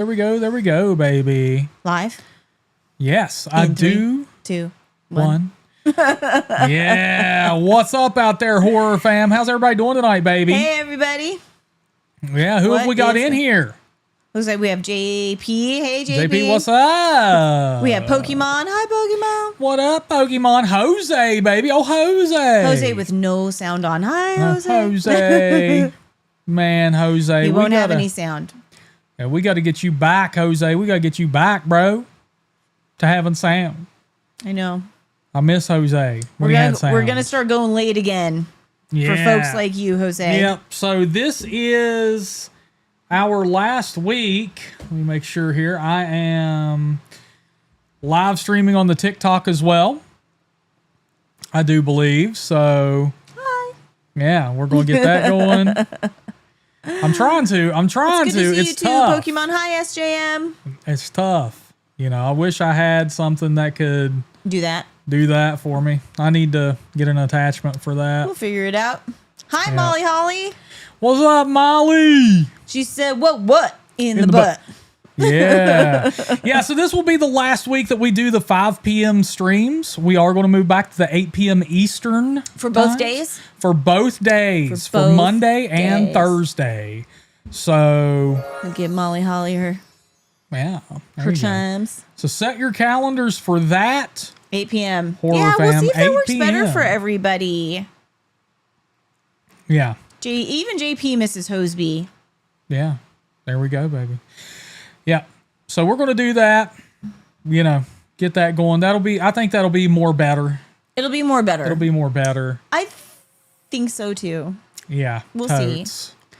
There we go. There we go, baby. Live? Yes, I do. 2, 1. Yeah. What's up out there, horror fam? How's everybody doing tonight, baby? Hey, everybody. Yeah, who have we got in here? Looks like we have JP. Hey, JP. JP, what's up? We have Pokemon. Hi, Pokemon. What up, Pokemon? Jose, baby. Oh, Jose. Jose with no sound on. Hi, Jose. Jose. Man, Jose. He won't have any sound. Yeah, we got to get you back, Jose. We got to get you back, bro, to having sound. I know. I miss Jose. We're gonna start going late again. Yeah. For folks like you, Jose. Yep. So this is our last week. Let me make sure here. I am live streaming on the TikTok as well, I do believe. So hi. Yeah, we're gonna get that going. I'm trying to. It's good to see it's you tough. too, Pokemon. Hi, SJM. It's tough. You know, I wish I had something that could do that for me. I need to get an attachment for that. We'll figure it out. Hi, Molly Holly. What's up, Molly? She said, what in the butt? Yeah. Yeah, so this will be the last week that we do the 5 p.m. streams. We are going to move back to the 8 p.m. Eastern. For both days? For both days. For Monday and Thursday. So. We'll give Molly Holly her chimes. So set your calendars for that. 8 p.m. HorrorFam, we'll see if that works 8 better for everybody. Yeah. Even JP misses Hoseby. Yeah. There we go, baby. Yeah. So we're going to do that. You know, get that going. I think that'll be more better. It'll be more better. It'll be more better. I think so too. Yeah. We'll see.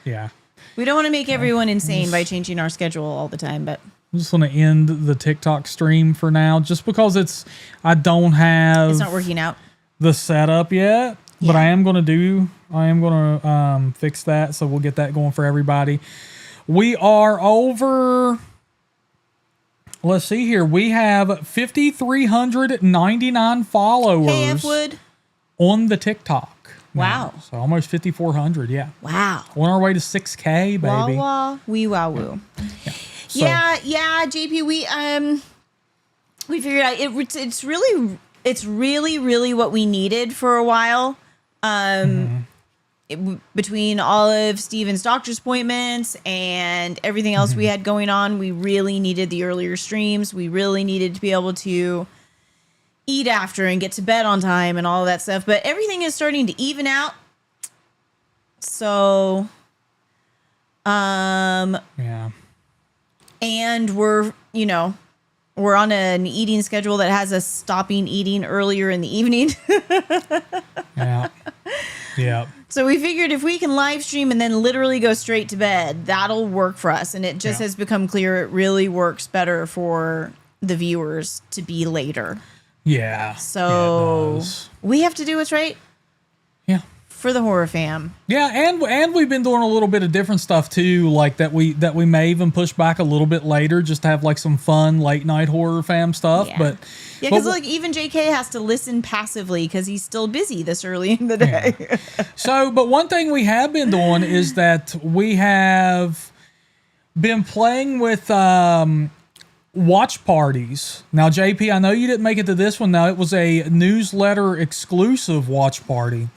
Yeah. We don't want to make everyone insane by changing our schedule all the time, but I'm just going to end the TikTok stream for now, just because I don't have. It's not working out. The setup yet, but I am going to fix that. So we'll get that going for everybody. We are over. Let's see here. We have 5,399 followers on the TikTok. Wow. So almost 5,400. Yeah. Wow. On our way to 6K, baby. Wah wah, wee wah woo. Yeah. So, yeah, JP. We figured out it's really what we needed for a while. Between all of Steven's doctor's appointments and everything else we had going on, we really needed the earlier streams. We really needed to be able to eat after and get to bed on time and all of that stuff. But everything is starting to even out. So, yeah. And we're on an eating schedule that has us stopping eating earlier in the evening. Yeah. Yeah. So we figured if we can live stream and then literally go straight to bed, that'll work for us. And it just has become clear it really works better for the viewers to be later. Yeah. So we have to do what's right. Yeah. For the horror fam. Yeah, and we've been doing a little bit of different stuff too, like that we may even push back a little bit later just to have like some fun late night horror fam stuff. Yeah. But because like even JK has to listen passively because he's still busy this early in the day. Yeah. So, but one thing we have been doing is that we have been playing with watch parties. Now, JP, I know you didn't make it to this one. Now, it was a newsletter exclusive watch party,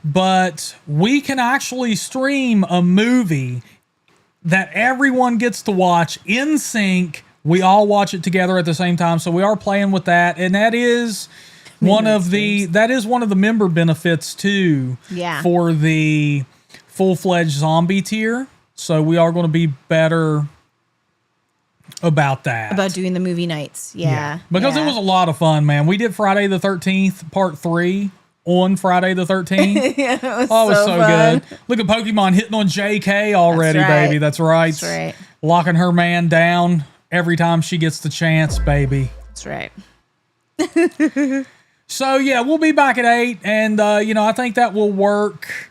but we can actually stream a movie that everyone gets to watch in sync. We all watch it together at the same time. So we are playing with that. And that is one of the member benefits too. Yeah. For the full-fledged zombie tier. So we are going to be better about that. About doing the movie nights. Yeah. Because it was a lot of fun, man. We did Friday the 13th, part 3 on Friday the 13th. Yeah, it was so good. Look at Pokemon hitting on JK already, baby. That's right. That's right. Locking her man down every time she gets the chance, baby. That's right. So, yeah, we'll be back at 8. And, I think that will work.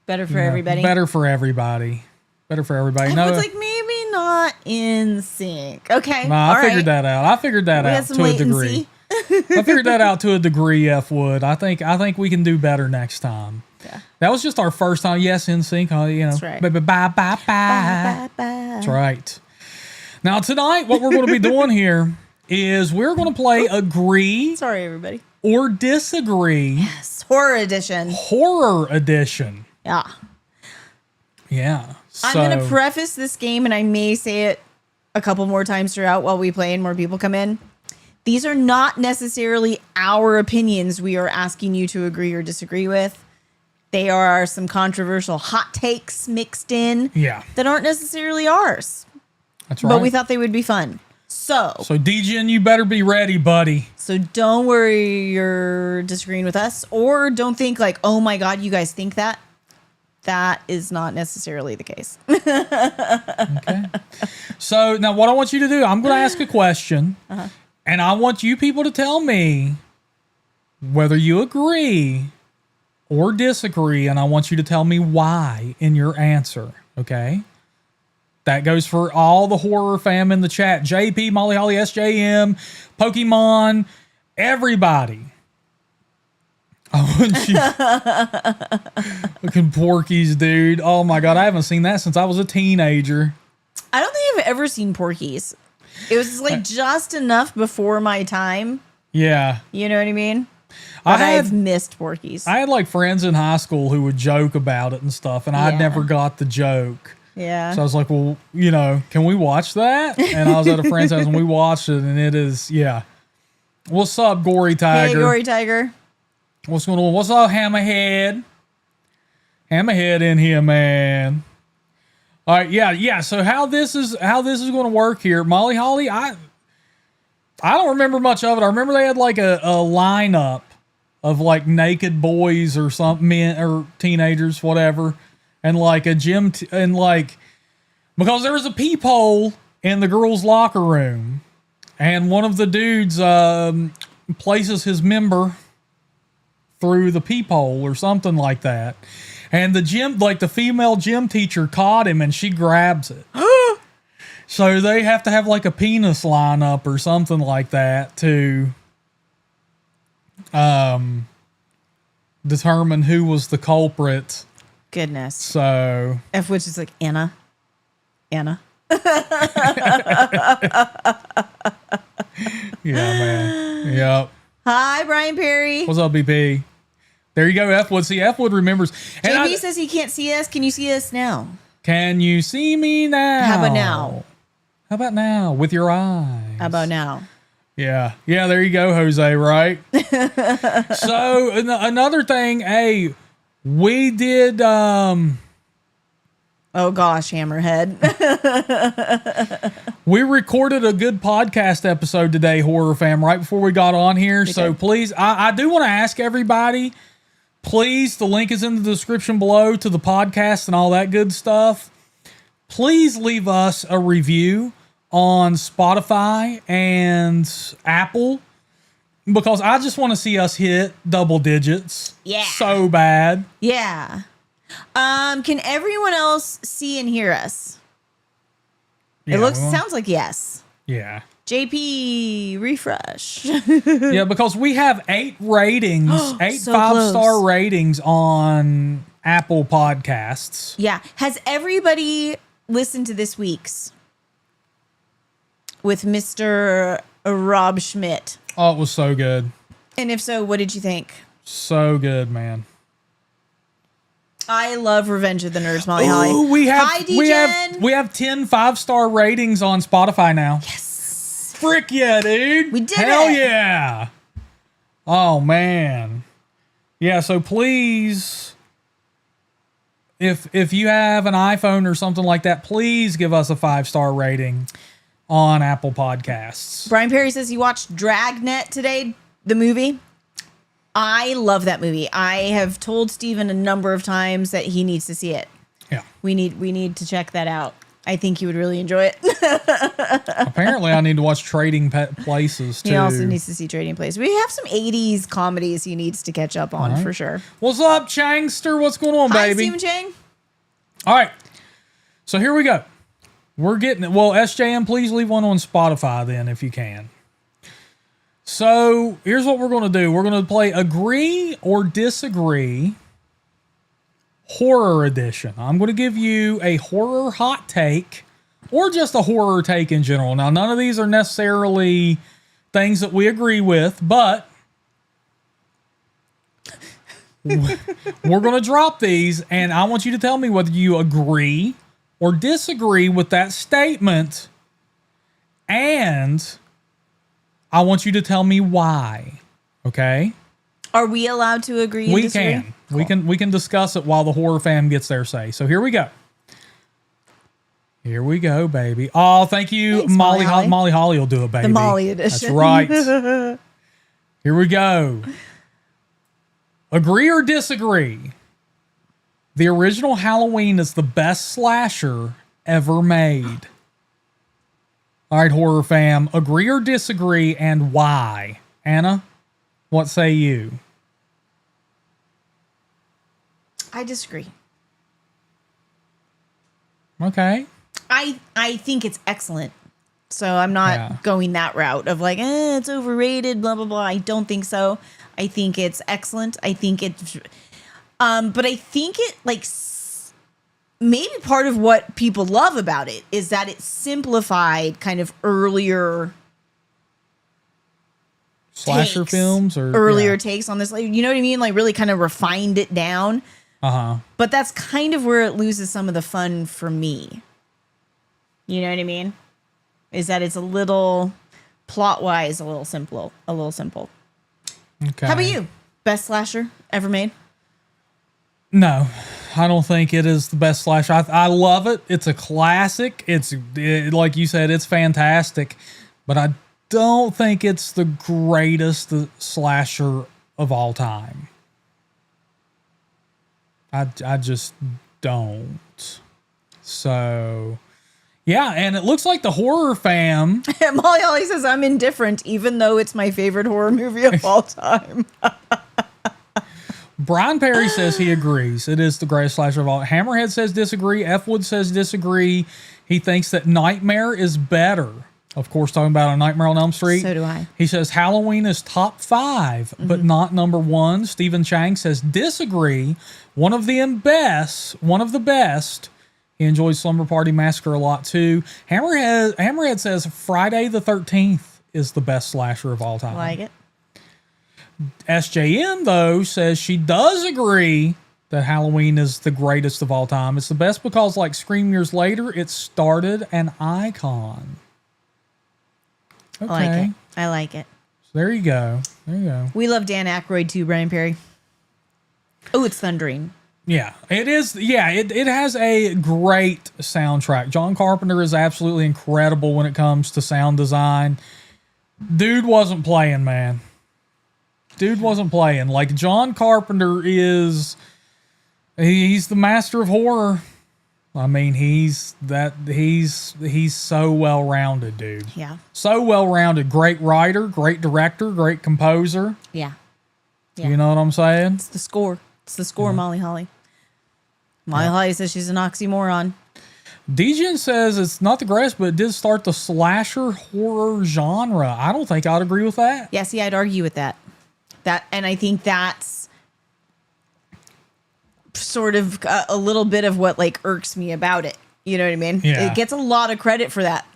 Better for everybody. Better for everybody. Better for everybody. No, it's like maybe not in sync. Okay. No, I figured that out. I figured that out to a degree. I figured that out to a degree, F Wood. I think we can do better next time. Yeah. That was just our first time. Yes, in sync. That's right. Bye, bye, bye, bye. Bye, bye, bye. That's right. Now, tonight, what we're going to be doing here is we're going to play Agree Sorry, everybody. or Disagree. Yes, horror edition. Horror edition. Yeah. Yeah. I'm going to preface this game, and I may say it a couple more times throughout while we play and more people come in. These are not necessarily our opinions we are asking you to agree or disagree with. They are some controversial hot takes mixed in that aren't necessarily ours. That's right. But we thought they would be fun. So DGen, you better be ready, buddy. So don't worry you're disagreeing with us, or don't think like, oh my God, you guys think that. That is not necessarily the case. Okay. So now what I want you to do, I'm going to ask a question, and I want you people to tell me whether you agree or disagree, and I want you to tell me why in your answer, okay? That goes for all the horror fam in the chat. JP, Molly Holly, SJM, Pokemon, everybody. I want you looking Porky's, dude. Oh my God, I haven't seen that since I was a teenager. I don't think I've ever seen Porky's. It was like just enough before my time. Yeah. You know what I mean? But I've missed Porky's. I had like friends in high school who would joke about it and stuff, and I never got the joke. Yeah. So I was like, well, you know, can we watch that? And I was at a friend's house and we watched it, and it is, What's up, Gory Tiger? Hey, Gory Tiger. What's going on? What's up, Hammerhead? Hammerhead in here, man. All right, yeah. So how this is going to work here, Molly Holly? I don't remember much of it. I remember they had like a lineup of like naked boys or something, men or teenagers, whatever, and like a gym and like because there was a peephole in the girls' locker room, and one of the dudes places his member through the peephole or something like that. And the female gym teacher caught him and she grabs it. So they have to have like a penis lineup or something like that to determine who was the culprit. Goodness. So F which is like Anna. Yeah, man. Yep. Hi, Brian Perry. What's up, BP? There you go, F Wood. See, F Wood remembers. And JB says he can't see us. Can you see us now? Can you see me now? How about now? How about now? With your eyes. How about now? Yeah. Yeah, there you go, Jose, right? So, another thing, hey, we did... Oh, gosh, Hammerhead. We recorded a good podcast episode today, Horror Fam, right before we got on here. Okay. So, please, I do want to ask everybody, please, the link is in the description below to the podcast and all that good stuff. Please leave us a review on Spotify and Apple, because I just want to see us hit double digits. Yeah. So bad. Yeah. Can everyone else see and hear us? Yeah, sounds like yes. Yeah. JP, refresh. Yeah, because we have 8 ratings, 8 so 5-star ratings on Apple Podcasts. Yeah. Has everybody listened to this week's with Mr. Rob Schmidt? Oh, it was so good. And if so, what did you think? So good, man. I love Revenge of the Nerds, Molly Holly. Ooh, we have 10 5-star ratings on Spotify now. Yes. Frick yeah, dude. We did Hell it. Yeah. Oh, man. Yeah, so please, if you have an iPhone or something like that, please give us a 5-star rating on Apple Podcasts. Brian Perry says he watched Dragnet today, the movie. I love that movie. I have told Steven a number of times that he needs to see it. Yeah. We need to check that out. I think he would really enjoy it. Apparently, I need to watch Trading Places, too. He also needs to see Trading Places. We have some 80s comedies he needs to catch up on, for sure. What's up, Changster? What's going on, baby? Hi, Stephen Chang. All right. So here we go. We're getting it. Well, SJM, please leave one on Spotify then if you can. So here's what we're going to do. We're going to play Agree or Disagree Horror Edition. I'm going to give you a horror hot take or just a horror take in general. Now, none of these are necessarily things that we agree with, but we're going to drop these, and I want you to tell me whether you agree or disagree with that statement, and I want you to tell me why. Okay? Are we allowed to agree and disagree? Can. Cool. We can discuss it while the horror fam gets their say. So here we go. Here we go, baby. Oh, thank you, Thanks, Molly. Molly Holly. Molly Holly will do it, baby. The Molly edition. That's right. Here we go. Agree or disagree? The original Halloween is the best slasher ever made. All right, horror fam. Agree or disagree, and why? Anna, what say you? I disagree. Okay. I think it's excellent. So I'm not going that route of like, it's overrated, blah, blah, blah. I don't think so. I think it's excellent. I think it's, but I think it like maybe part of what people love about it is that it simplified kind of earlier slasher films or earlier takes on this. Like, you know what I mean? Like really kind of refined it down. But that's kind of where it loses some of the fun for me. You know what I mean? Is that it's a little plot wise, a little simple. Okay. How about you? Best slasher ever made? No, I don't think it is the best slasher. I love it. It's a classic. Like you said, it's fantastic, but I don't think it's the greatest slasher of all time. I just don't. So, yeah, and it looks like the horror fam. Molly Holly says, I'm indifferent, even though it's my favorite horror movie of all time. Brian Perry says he agrees. It is the greatest slasher of all. Hammerhead says disagree. F. Wood says disagree. He thinks that Nightmare is better. Of course, talking about A Nightmare on Elm Street. So do I. He says Halloween is top 5, but not number 1. Stephen Chang says disagree. One of the best. He enjoys Slumber Party Massacre a lot too. Hammerhead says Friday the 13th is the best slasher of all time. I like it. SJN, though, says she does agree that Halloween is the greatest of all time. It's the best because, like Scream years later, it started an icon. Okay. I like it. So there you go. We love Dan Aykroyd too, Brian Perry. Oh, it's thundering. Yeah, it is. Yeah, it has a great soundtrack. John Carpenter is absolutely incredible when it comes to sound design. Dude wasn't playing, man. Like John Carpenter he's the master of horror. I mean, he's so well-rounded, dude. Yeah. So well-rounded. Great writer, great director, great composer. Yeah. You know what I'm saying? It's the score. Molly Holly. Molly Holly says she's an oxymoron. Degen says it's not the greatest, but it did start the slasher horror genre. I don't think I'd agree with that. Yeah, see, I'd argue with that. And I think that's sort of a little bit of what like irks me about it. You know what I mean? Yeah. It gets a lot of credit for that.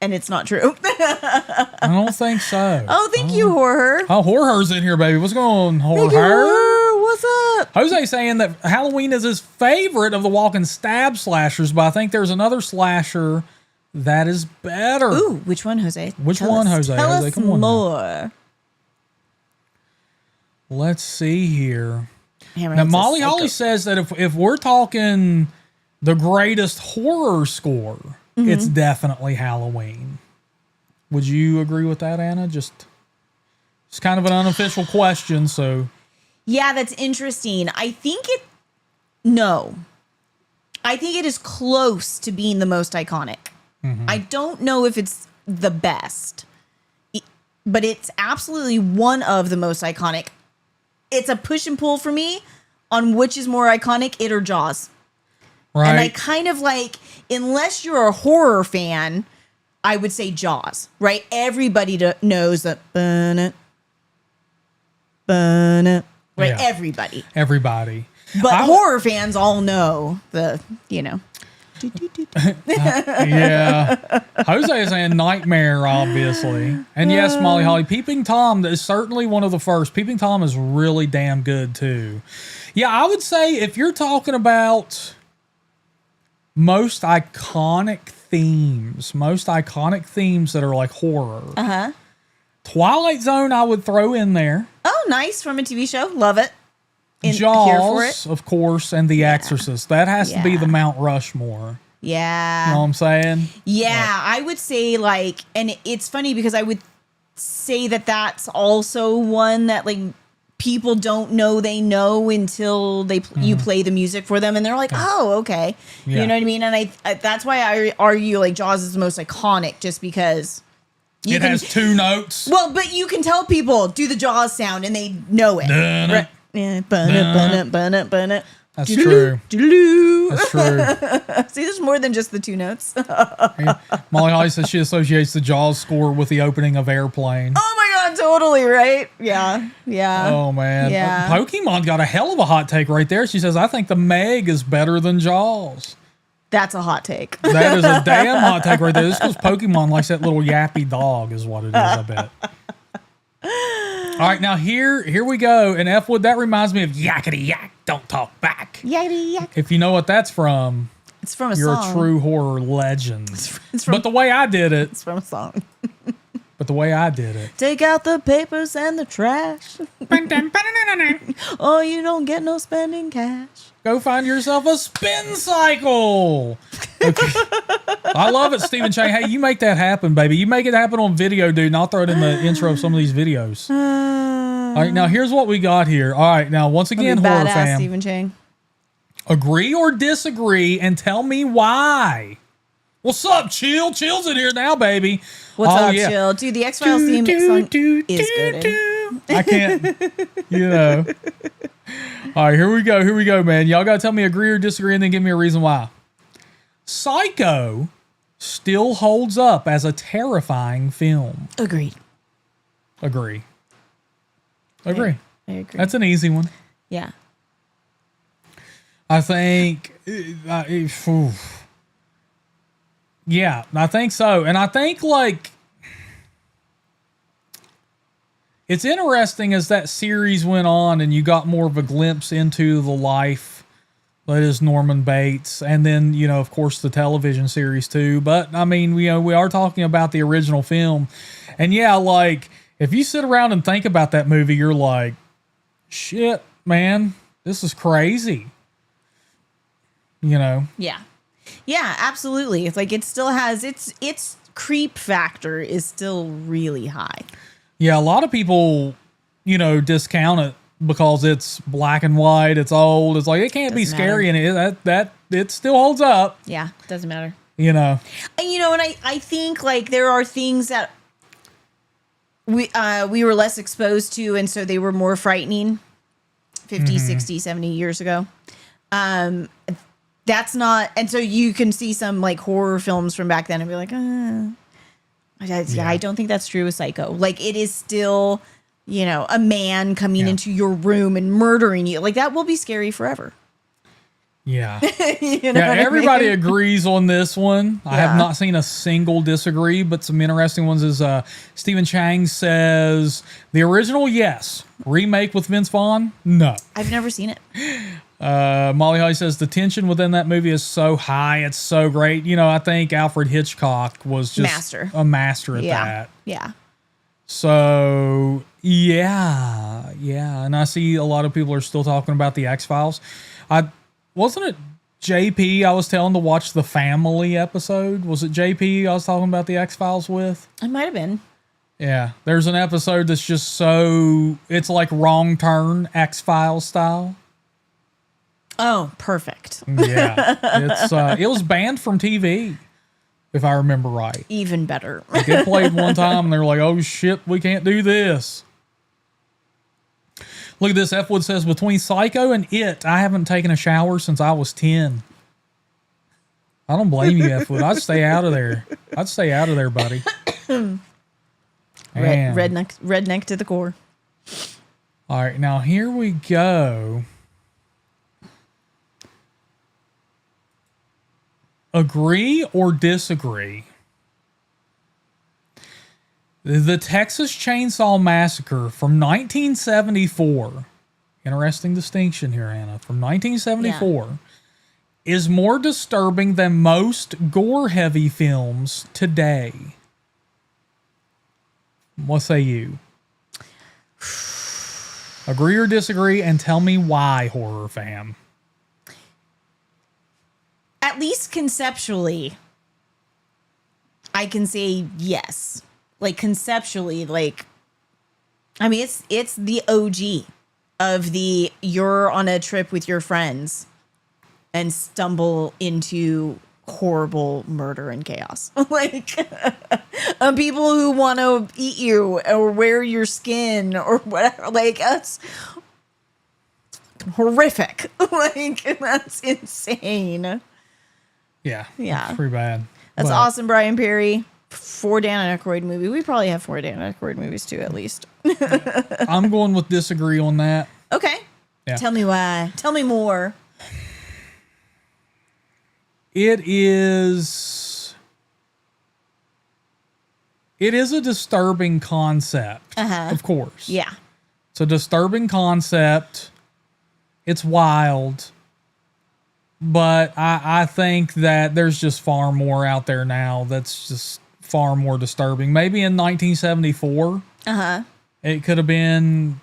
And it's not true. I don't think so. Oh, thank you, Horror. Oh, Horror's in here, baby. What's going on, Horror? What's up? Jose saying that Halloween is his favorite of the walk and stab slashers, but I think there's another slasher that is better. Ooh, which one, Jose? Tell us Come on more. Let's see here. Hammerhead Now, Molly says Holly says that if we're talking the greatest horror score, it's definitely Halloween. Would you agree with that, Anna? It's kind of an unofficial question, so. Yeah, that's interesting. I think it is close to being the most iconic. I don't know if it's the best, but it's absolutely one of the most iconic. It's a push and pull for me on which is more iconic, it or Jaws. Right. And I kind of like, unless you're a horror fan, I would say Jaws, right? Everybody knows that. Burn it. Right? Yeah. Everybody. But horror fans all know the. Yeah. Jose is saying Nightmare, obviously. And yes, Molly Holly, Peeping Tom is certainly one of the first. Peeping Tom is really damn good, too. Yeah, I would say if you're talking about most iconic themes that are like horror. Uh-huh. Twilight Zone, I would throw in there. Oh, nice. From a TV show. Love it. Jaws, here for it. of course, and The Exorcist. That has to be the Mount Rushmore. Yeah. You know what I'm saying? Yeah, I would say like, and it's funny because I would say that that's also one that like people don't know they know until you play the music for them and they're like, oh, okay. Yeah. You know what I mean? And I that's why I argue like Jaws is the most iconic just because it has two notes. Well, but you can tell people do the Jaws sound and they know it. Right? Yeah, bun-it. That's true. That's true. See, there's more than just the two notes. Molly Holly says she associates the Jaws score with the opening of Airplane. Oh my God, totally, right? Yeah. Oh, man. Yeah. Pokemon got a hell of a hot take right there. She says, I think the Meg is better than Jaws. That's a hot take. That is a damn hot take right there. This is Pokemon likes that little yappy dog is what it is, I bet. All right, now here we go. And F Wood, that reminds me of Yakety Yak, Don't Talk Back. Yakety yak. If you know what that's from, It's from a you're song. a true horror legend. It's from, But the way I did it, it's from a song. Take out the papers and the trash. Oh, you don't get no spending cash. Go find yourself a spin cycle. Okay. I love it, Stephen Chang. Hey, you make that happen, baby. You make it happen on video, dude, and I'll throw it in the intro of some of these videos. All right, now here's what we got here. All right, now once again, horror fam. Stephen Chang. Agree or disagree, and tell me why. What's up, Chill? Chill's in here now, baby. What's up, Chill? Dude, the X-Files theme song is good. I can't, you know. All right, here we go, man. Y'all got to tell me agree or disagree and then give me a reason why. Psycho still holds up as a terrifying film. Agreed. Agree. I agree. That's an easy one. Yeah. I think, yeah, I think so. And I think, like, it's interesting as that series went on and you got more of a glimpse into the life that is Norman Bates. And then, you know, of course, the television series too. But, I mean, you know, we are talking about the original film. And, yeah, like, if you sit around and think about that movie, you're like, shit, man, this is crazy. You know? Yeah. Yeah, absolutely. It's like it still has its creep factor is still really high. Yeah, a lot of people, you know, discount it because it's black and white, it's old. It's like it can't be scary in it. That it still holds up. Yeah, doesn't matter. You know. And you know, and I think like there are things that we were less exposed to and so they were more frightening 50, 60, 70 years ago. That's not, and so you can see some like horror films from back then and be like, I don't think that's true with Psycho. Like it is still, you know, a man coming into your room and murdering you. Like that will be scary forever. Yeah. You know everybody agrees on this one. I have not seen a single disagree, but some interesting ones is Stephen Chang says the original, yes. Remake with Vince Vaughn, no. I've never seen it. Molly Holly says the tension within that movie is so high. It's so great. You know, I think Alfred Hitchcock was just a master at that. Yeah. So, yeah. And I see a lot of people are still talking about the X-Files. Wasn't it JP I was telling to watch the Family episode? Was it JP I was talking about the X-Files with? It might have been. Yeah. There's an episode that's just so, it's like Wrong Turn X-Files style. Oh, perfect. Yeah. It's it was banned from TV, if I remember right. Even better. Like it played one time and they were like, oh shit, we can't do this. Look at this. F Wood says, between Psycho and It, I haven't taken a shower since I was 10. I don't blame you, F Wood. I'd stay out of there. Buddy. Redneck to the core. All right, now here we go. Agree or disagree? The Texas Chainsaw Massacre from 1974, interesting distinction here, Anna, from 1974, is more disturbing than most gore-heavy films today. What say you? Agree or disagree, and tell me why, HorrorFam. At least conceptually, I can say yes. Like conceptually, like, I mean, it's the OG of the you're on a trip with your friends and stumble into horrible murder and chaos. Like people who want to eat you or wear your skin or whatever. Like that's horrific. Like that's insane. Yeah. Yeah. Pretty bad. That's awesome, Brian Perry. 4 Dan Aykroyd movie. We probably have 4 Dan Aykroyd movies too, at least. I'm going with disagree on that. Okay. Yeah. Tell me why. Tell me more. It is a disturbing concept, of course. Yeah. It's a disturbing concept. It's wild. But I think that there's just far more out there now that's just far more disturbing. Maybe in 1974, it could have been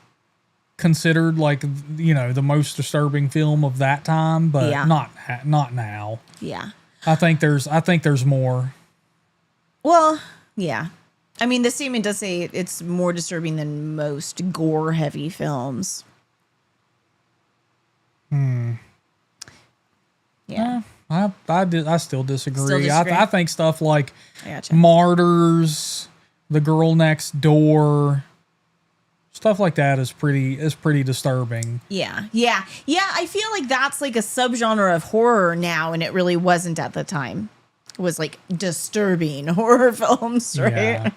considered like, you know, the most disturbing film of that time, but not now. Yeah. I think there's more. Well, yeah. I mean, the statement does say it's more disturbing than most gore-heavy films. Yeah. I still disagree. Still disagree? I think stuff like I gotcha. Martyrs, The Girl Next Door, stuff like that is pretty disturbing. Yeah. Yeah. Yeah. I feel like that's like a subgenre of horror now, and it really wasn't at the time. It was like disturbing horror films, right? Yeah.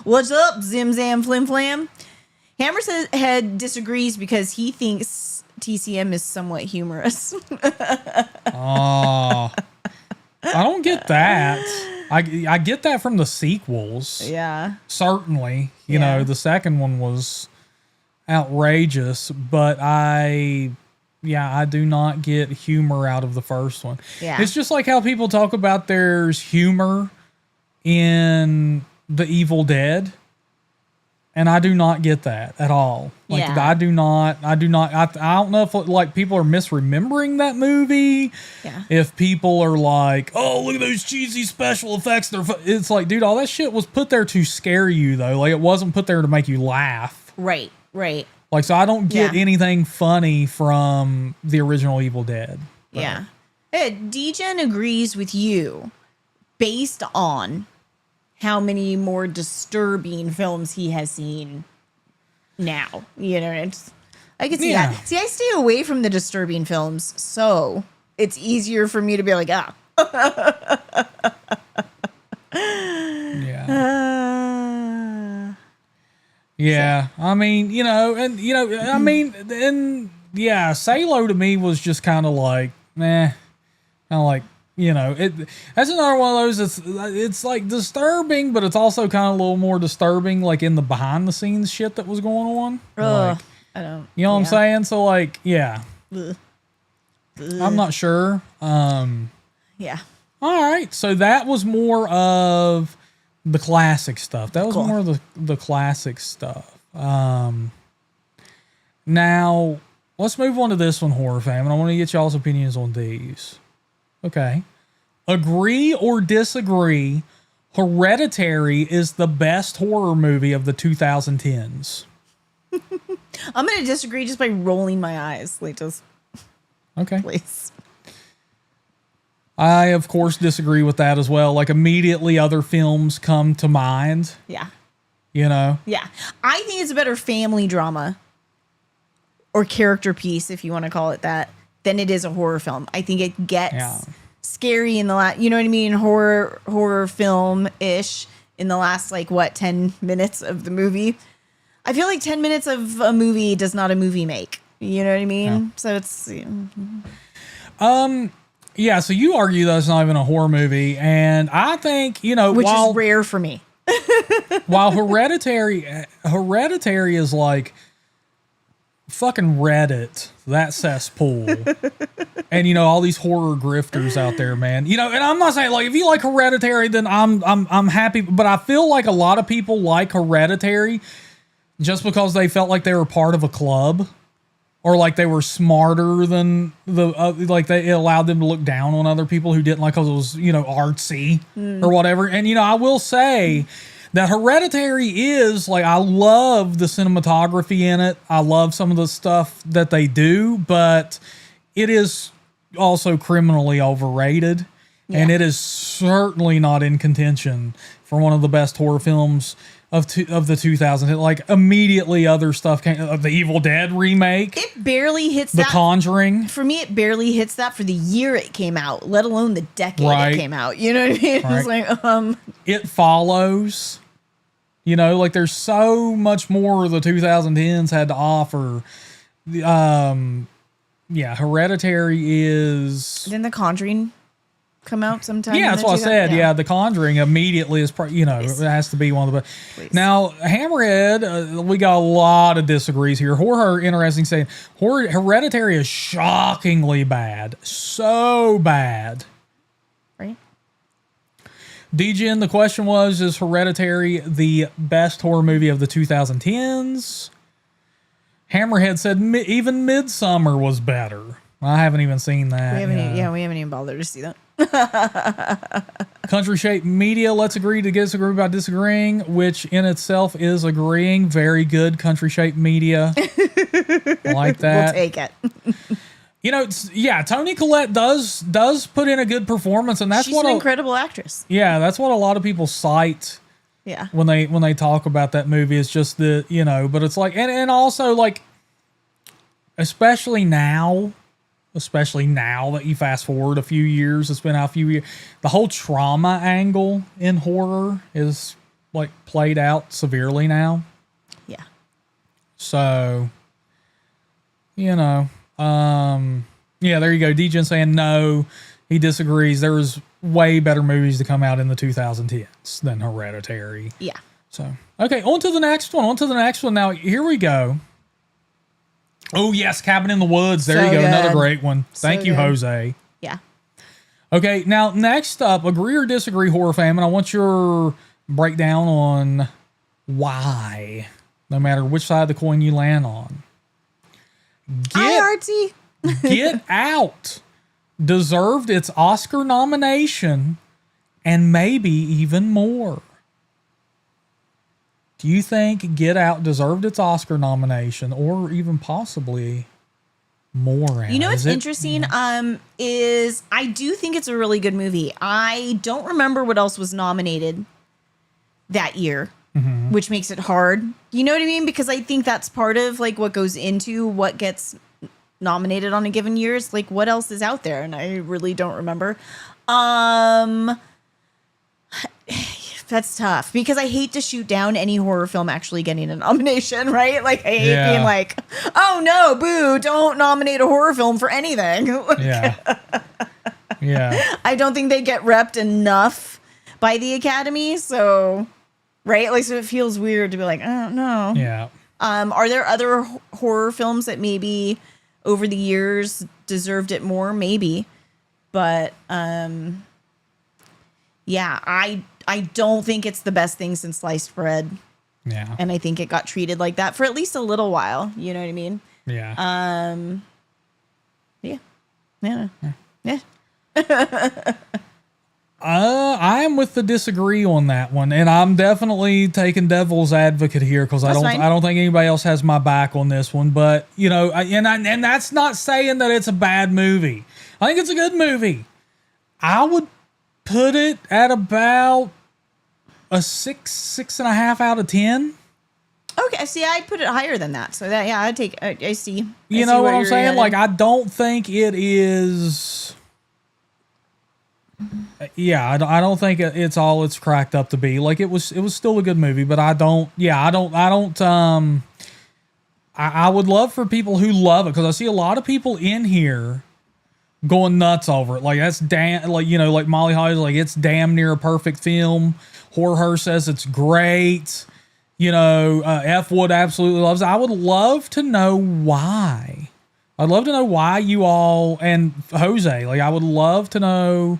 What's up, Zim Zam Flim Flam? Hammerhead disagrees because he thinks TCM is somewhat humorous. Oh, I don't get that. I get that from the sequels. Yeah. Certainly. You know, the second one was outrageous, but I do not get humor out of the first one. Yeah. It's just like how people talk about there's humor in The Evil Dead. And I do not get that at all. Like I do not. I don't know if like people are misremembering that movie. Yeah. If people are like, oh, look at those cheesy special effects. It's like, dude, all that shit was put there to scare you though. Like it wasn't put there to make you laugh. Right. Right. Like, so I don't get anything funny from the original Evil Dead. But. Yeah. DGen agrees with you based on how many more disturbing films he has seen now. You know, I can see that. See, I stay away from the disturbing films, so it's easier for me to be like, Yeah. I mean, Salo to me was just kind of like, meh. Kind of like, that's another one of those. It's like disturbing, but it's also kind of a little more disturbing, like in the behind the scenes shit that was going on. Like, I don't. You know what I'm saying? So like, yeah. I'm not sure. Yeah. All right. So that was more of the classic stuff. That was more of the classic stuff. Now let's move on to this one, HorrorFam, and I want to get y'all's opinions on these. Okay. Agree or disagree, Hereditary is the best horror movie of the 2010s. I'm going to disagree just by rolling my eyes. Like, just. Okay. Please. I, of course, disagree with that as well. Like, immediately other films come to mind. Yeah. Yeah. I think it's a better family drama or character piece, if you want to call it that, than it is a horror film. I think it gets scary in the last, you know what I mean? Horror film-ish in the last, 10 minutes of the movie. I feel like 10 minutes of a movie does not a movie make. You know what I mean? Yeah. So it's... Yeah, so you argue that it's not even a horror movie, and I think, you know, which while is rare for me. while Hereditary is like fucking Reddit, that cesspool. And you know, all these horror grifters out there, man. You know, and I'm not saying like if you like Hereditary, then I'm happy, but I feel like a lot of people like Hereditary just because they felt like they were part of a club. Or like they were smarter than like it allowed them to look down on other people who didn't like because it was, you know, artsy or whatever. And, you know, I will say that Hereditary is like, I love the cinematography in it. I love some of the stuff that they do, but it is also criminally overrated. Yeah. And it is certainly not in contention for one of the best horror films of the 2000s. Like immediately other stuff came, the Evil Dead remake. It barely hits The Conjuring. For me, it barely hits that for the year it came out, let alone the decade it came out. You know what I mean? Right. It's like, It Follows. You know, like there's so much more the 2010s had to offer. Yeah, Hereditary is. Didn't The Conjuring come out sometime? Yeah, that's what I said. Yeah, The Conjuring immediately is, you know, it has to be one of the best. Please. Now, Hammerhead, we got a lot of disagrees here. Horror, interesting saying, Hereditary is shockingly bad. So bad. Right. DGN, the question was, is Hereditary the best horror movie of the 2010s? Hammerhead said even Midsummer was better. I haven't even seen that. We haven't even bothered to see that. Country Shape Media, let's agree to disagree about disagreeing, which in itself is agreeing. Very good, Country Shape Media. Like that. We'll take it. You know, Toni Collette does put in a good performance, and She's an incredible actress. Yeah, that's what a lot of people cite. Yeah. When they talk about that movie, it's just the, you know, but it's like, and also like, especially now that you fast forward a few years, it's been out a few years, the whole trauma angle in horror is like played out severely now. Yeah. So, you know, yeah, there you go. DJ saying no, he disagrees. There was way better movies to come out in the 2010s than Hereditary. Yeah. So, okay, on to the next one. Now, here we go. Oh, yes, Cabin in the Woods. There you go. Good. Another great one. Thank you, Jose. Yeah. Okay, now, next up, agree or disagree, HorrorFam, and I want your breakdown on why, no matter which side of the coin you land on. Get Out deserved its Oscar nomination and maybe even more. Do you think Get Out deserved its Oscar nomination or even possibly more? You know what's interesting is I do think it's a really good movie. I don't remember what else was nominated that year, which makes it hard. You know what I mean? Because I think that's part of like what goes into what gets nominated on a given year. Is like what else is out there, and I really don't remember. That's tough because I hate to shoot down any horror film actually getting a nomination, right? Like I hate being like, oh no, boo, don't nominate a horror film for anything. Yeah. I don't think they get repped enough by the Academy. So, right? Like, so it feels weird to be like, I don't know. Yeah. Are there other horror films that maybe over the years deserved it more? Maybe. But, yeah, I don't think it's the best thing since sliced bread. Yeah. And I think it got treated like that for at least a little while. You know what I mean? Yeah. Yeah. I am with the disagree on that one, and I'm definitely taking devil's advocate here because I don't think anybody else has my back on this one. But you know, and that's not saying that it's a bad movie. I think it's a good movie. I would put it at about a 6.5 out of 10. Okay, see, I'd put it higher than that. So that, yeah, I see. You know what I'm saying? Like, I don't think it is. Yeah, I don't think it's all it's cracked up to be. Like, it was still a good movie, but I would love for people who love it because I see a lot of people in here going nuts over it. Like that's damn, like, you know, like Molly Holly's like, it's damn near a perfect film. Horror says it's great. You know, F Wood absolutely loves it. I would love to know why. I'd love to know why you all, and Jose, like I would love to know.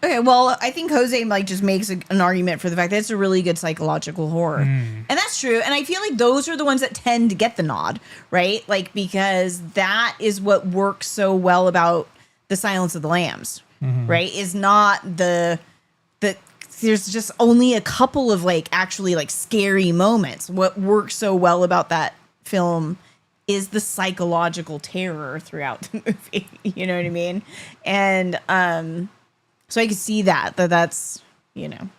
Okay, well, I think Jose like just makes an argument for the fact that it's a really good psychological horror. And that's true. And I feel like those are the ones that tend to get the nod, right? Like, because that is what works so well about The Silence of the Lambs, right? Is not the there's just only a couple of like actually like scary moments. What works so well about that film is the psychological terror throughout the movie. You know what I mean? And so I can see that's, you know,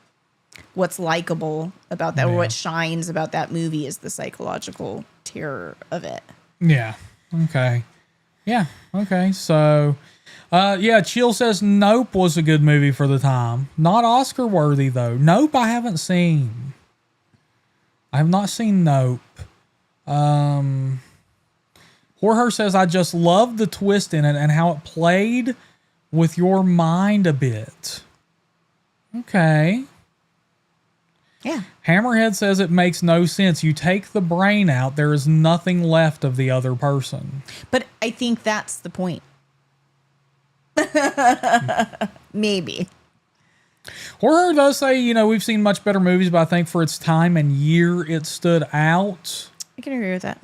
what's likable about that, or what shines about that movie is the psychological terror of it. Yeah. Okay. Yeah. Okay. So, yeah, Chill says Nope was a good movie for the time. Not Oscar worthy though. Nope, I haven't seen. I have not seen Nope. Horror says I just loved the twist in it and how it played with your mind a bit. Okay. Yeah. Hammerhead says it makes no sense. You take the brain out, there is nothing left of the other person. But I think that's the point. Maybe. Horror does say, you know, we've seen much better movies, but I think for its time and year, it stood out. I can agree with that.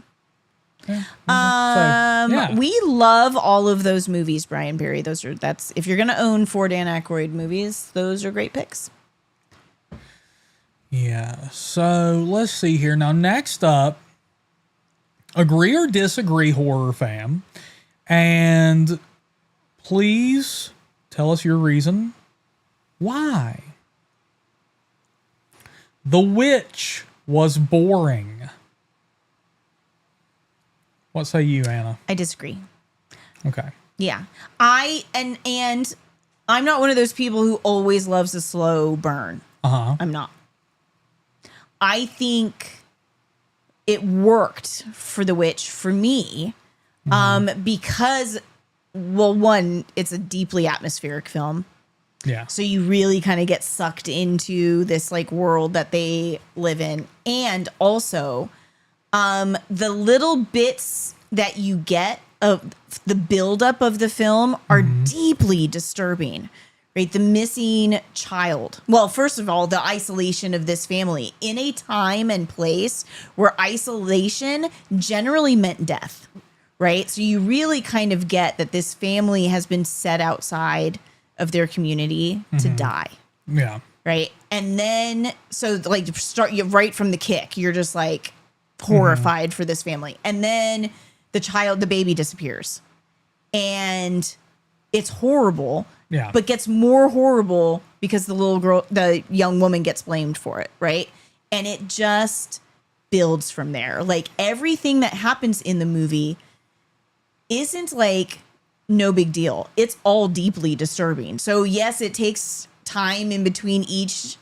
Yeah. We love all of those movies, Brian Perry. That's if you're gonna own 4 Dan Aykroyd movies, those are great picks. Yeah. So let's see here. Now, next up, agree or disagree, Horror Fam, and please tell us your reason why. The Witch was boring. What say you, Anna? I disagree. Okay. Yeah. And I'm not one of those people who always loves a slow burn. Uh-huh. I'm not. I think it worked for The Witch for me because, well, one, it's a deeply atmospheric film. Yeah. So you really kind of get sucked into this like world that they live in. And also, the little bits that you get of the buildup of the film are deeply disturbing, right? The missing child. Well, first of all, the isolation of this family in a time and place where isolation generally meant death, right? So you really kind of get that this family has been set outside of their community to die. Yeah. Right. And then, so like start you right from the kick, you're just like horrified for this family. And then the baby disappears and it's horrible, but gets more horrible because the young woman gets blamed for it. Right. And it just builds from there. Like everything that happens in the movie isn't like no big deal. It's all deeply disturbing. So yes, it takes time in between each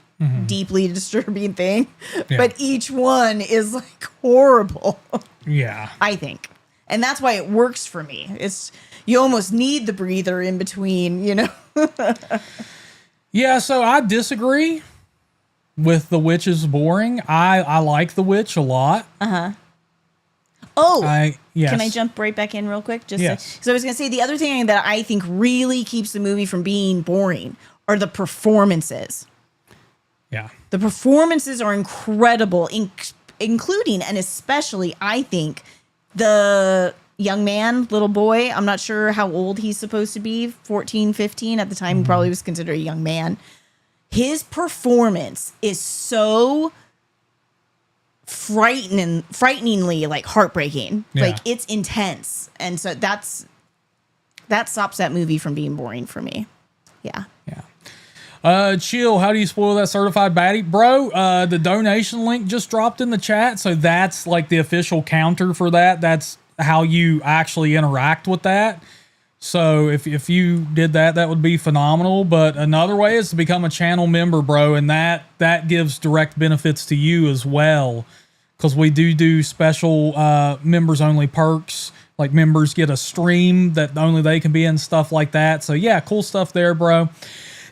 deeply disturbing thing, but each one is like horrible. Yeah. I think. And that's why it works for me. You almost need the breather in between, you know? Yeah, so I disagree with The Witch is boring. I like The Witch a lot. Uh-huh. Oh, yes. Can I jump right back in real quick? Yes. Because I was going to say the other thing that I think really keeps the movie from being boring are the performances. Yeah. The performances are incredible, including and especially, I think, the young man, little boy. I'm not sure how old he's supposed to be, 14, 15. At the time, he probably was considered a young man. His performance is so frighteningly like heartbreaking. Yeah. Like it's intense. And so that stops that movie from being boring for me. Yeah. Yeah. Chill, how do you spoil that certified baddie? Bro, the donation link just dropped in the chat, so that's like the official counter for that. That's how you actually interact with that. So if you did that, that would be phenomenal. But another way is to become a channel member, bro, and that gives direct benefits to you as well, because we do special members only perks. Like members get a stream that only they can be in, stuff like that. So yeah, cool stuff there, bro.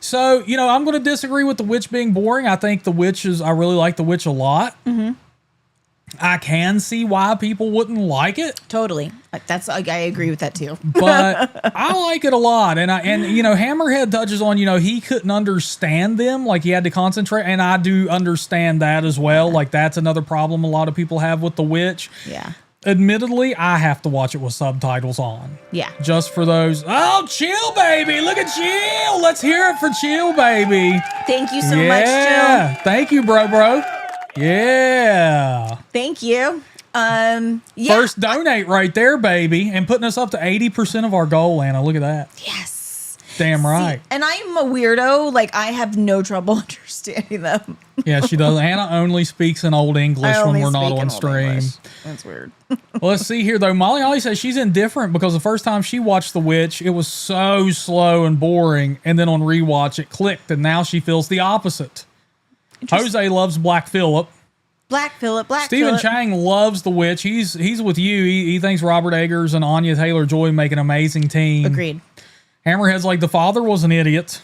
So, you know, I'm going to disagree with The Witch being boring. I think I really like The Witch a lot. Mm-hmm. I can see why people wouldn't like it. Totally. I agree with that too. But I like it a lot. And you know, Hammerhead touches on, you know, he couldn't understand them. Like he had to concentrate. And I do understand that as well. Yeah. Like that's another problem a lot of people have with The Witch. Yeah. Admittedly, I have to watch it with subtitles on. Yeah. Just for those. Oh, Chill Baby. Look at Chill. Let's hear it for Chill Baby. Thank you so much, Chill. Thank you, bro. Yeah. Thank you. Yeah. First donate right there, baby. And putting us up to 80% of our goal, Anna. Look at that. Yes. Damn right. See, and I'm a weirdo. Like, I have no trouble understanding them. Yeah, she does. Anna only speaks in Old English when we're not on stream. That's weird. Well, let's see here, though. Molly Holly says she's indifferent because the first time she watched The Witch, it was so slow and boring. And then on rewatch, it clicked. And now she feels the opposite. Jose loves Black Phillip. Stephen Chang loves The Witch. He's with you. He thinks Robert Eggers and Anya Taylor-Joy make an amazing team. Agreed. Hammerhead's like, the father was an idiot.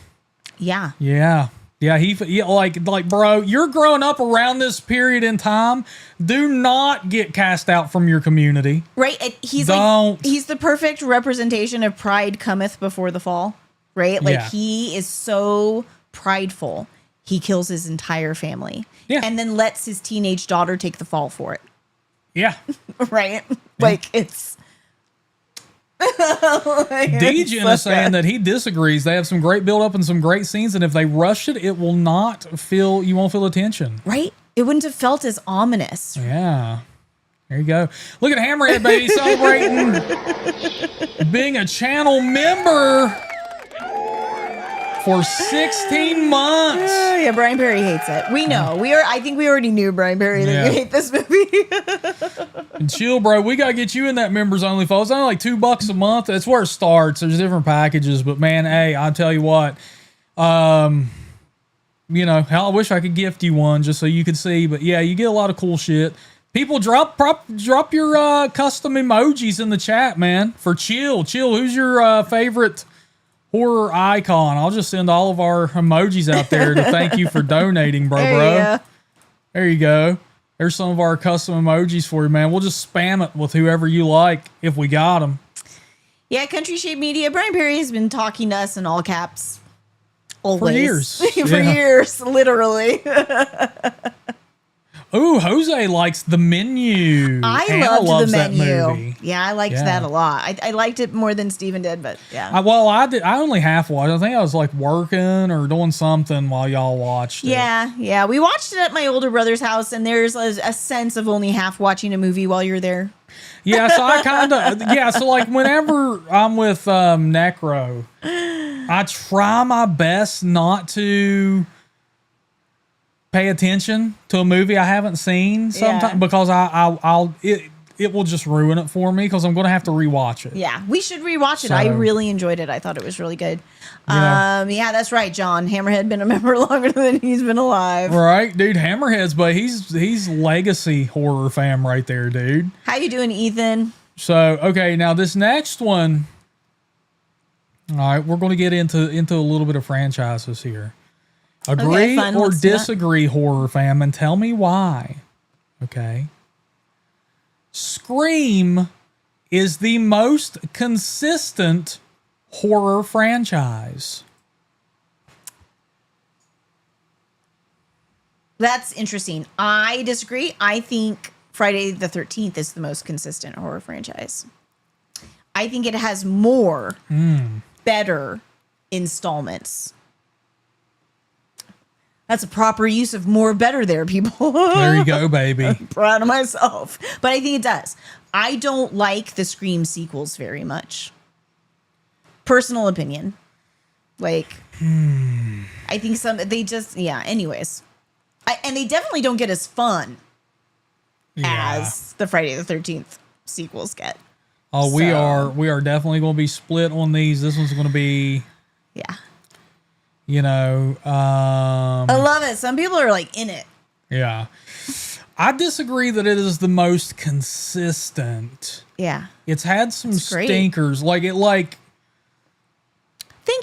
Yeah. Yeah. Yeah, like, bro, you're growing up around this period in time. Do not get cast out from your community. Right. He's the perfect representation of pride cometh before the fall. Right. Like he is so prideful. He kills his entire family. Yeah. And then lets his teenage daughter take the fall for it. Yeah. Right. Yeah. Like it's. Dejan is saying that he disagrees. They have some great build up and some great scenes, and if they rush it, it will not feel. You won't feel the tension. Right? It wouldn't have felt as ominous. Yeah. There you go. Look at Hammerhead, baby, celebrating being a channel member for 16 months. Yeah, Brian Perry hates it. We know. I think we already knew, Brian Perry, that you hate this movie. And chill, bro. We got to get you in that members only, folks. It's only like $2 a month. That's where it starts. There's different packages. But, man, hey, I'll tell you what. You know, hell, I wish I could gift you one just so you could see. But, yeah, you get a lot of cool shit. People, drop your custom emojis in the chat, man, for Chill. Chill, who's your favorite horror icon? I'll just send all of our emojis out there to thank you for donating, bro. There you go. There's some of our custom emojis for you, man. We'll just spam it with whoever you like if we got them. Yeah, Country Shape Media. Brian Perry has been talking to us in all caps always. For years. For years, literally. Ooh, Jose likes The Menu. I loved The Menu. Yeah, I liked that a lot. I liked it more than Steven did, but yeah. I only half watched. I think I was like working or doing something while y'all watched it. Yeah. We watched it at my older brother's house, and there's a sense of only half watching a movie while you're there. Yeah, so I kind of, so like whenever I'm with Necro, I try my best not to pay attention to a movie I haven't seen sometimes because it will just ruin it for me because I'm going to have to rewatch it. Yeah, we should rewatch it. I really enjoyed it. I thought it was really good. Yeah, that's right, John. Hammerhead been a member longer than he's been alive. Right, dude. Hammerhead's, but he's legacy horror fam right there, dude. How you doing, Ethan? So, okay, now this next one. All right, we're going to get into a little bit of franchises here. Agree or disagree, horror fam, and tell me why. Okay. Scream is the most consistent horror franchise. That's interesting. I disagree. I think Friday the 13th is the most consistent horror franchise. I think it has more better installments. That's a proper use of more better there, people. There you go, baby. I'm proud of myself. But I think it does. I don't like the Scream sequels very much. Personal opinion. Like, I think anyways. And they definitely don't get as fun as the Friday the 13th sequels get. Oh, we are definitely going to be split on these. This one's going to be... Yeah. You know, I love it. Some people are like in it. Yeah. I disagree that it is the most consistent. Yeah. It's had some That's great. stinkers. Thank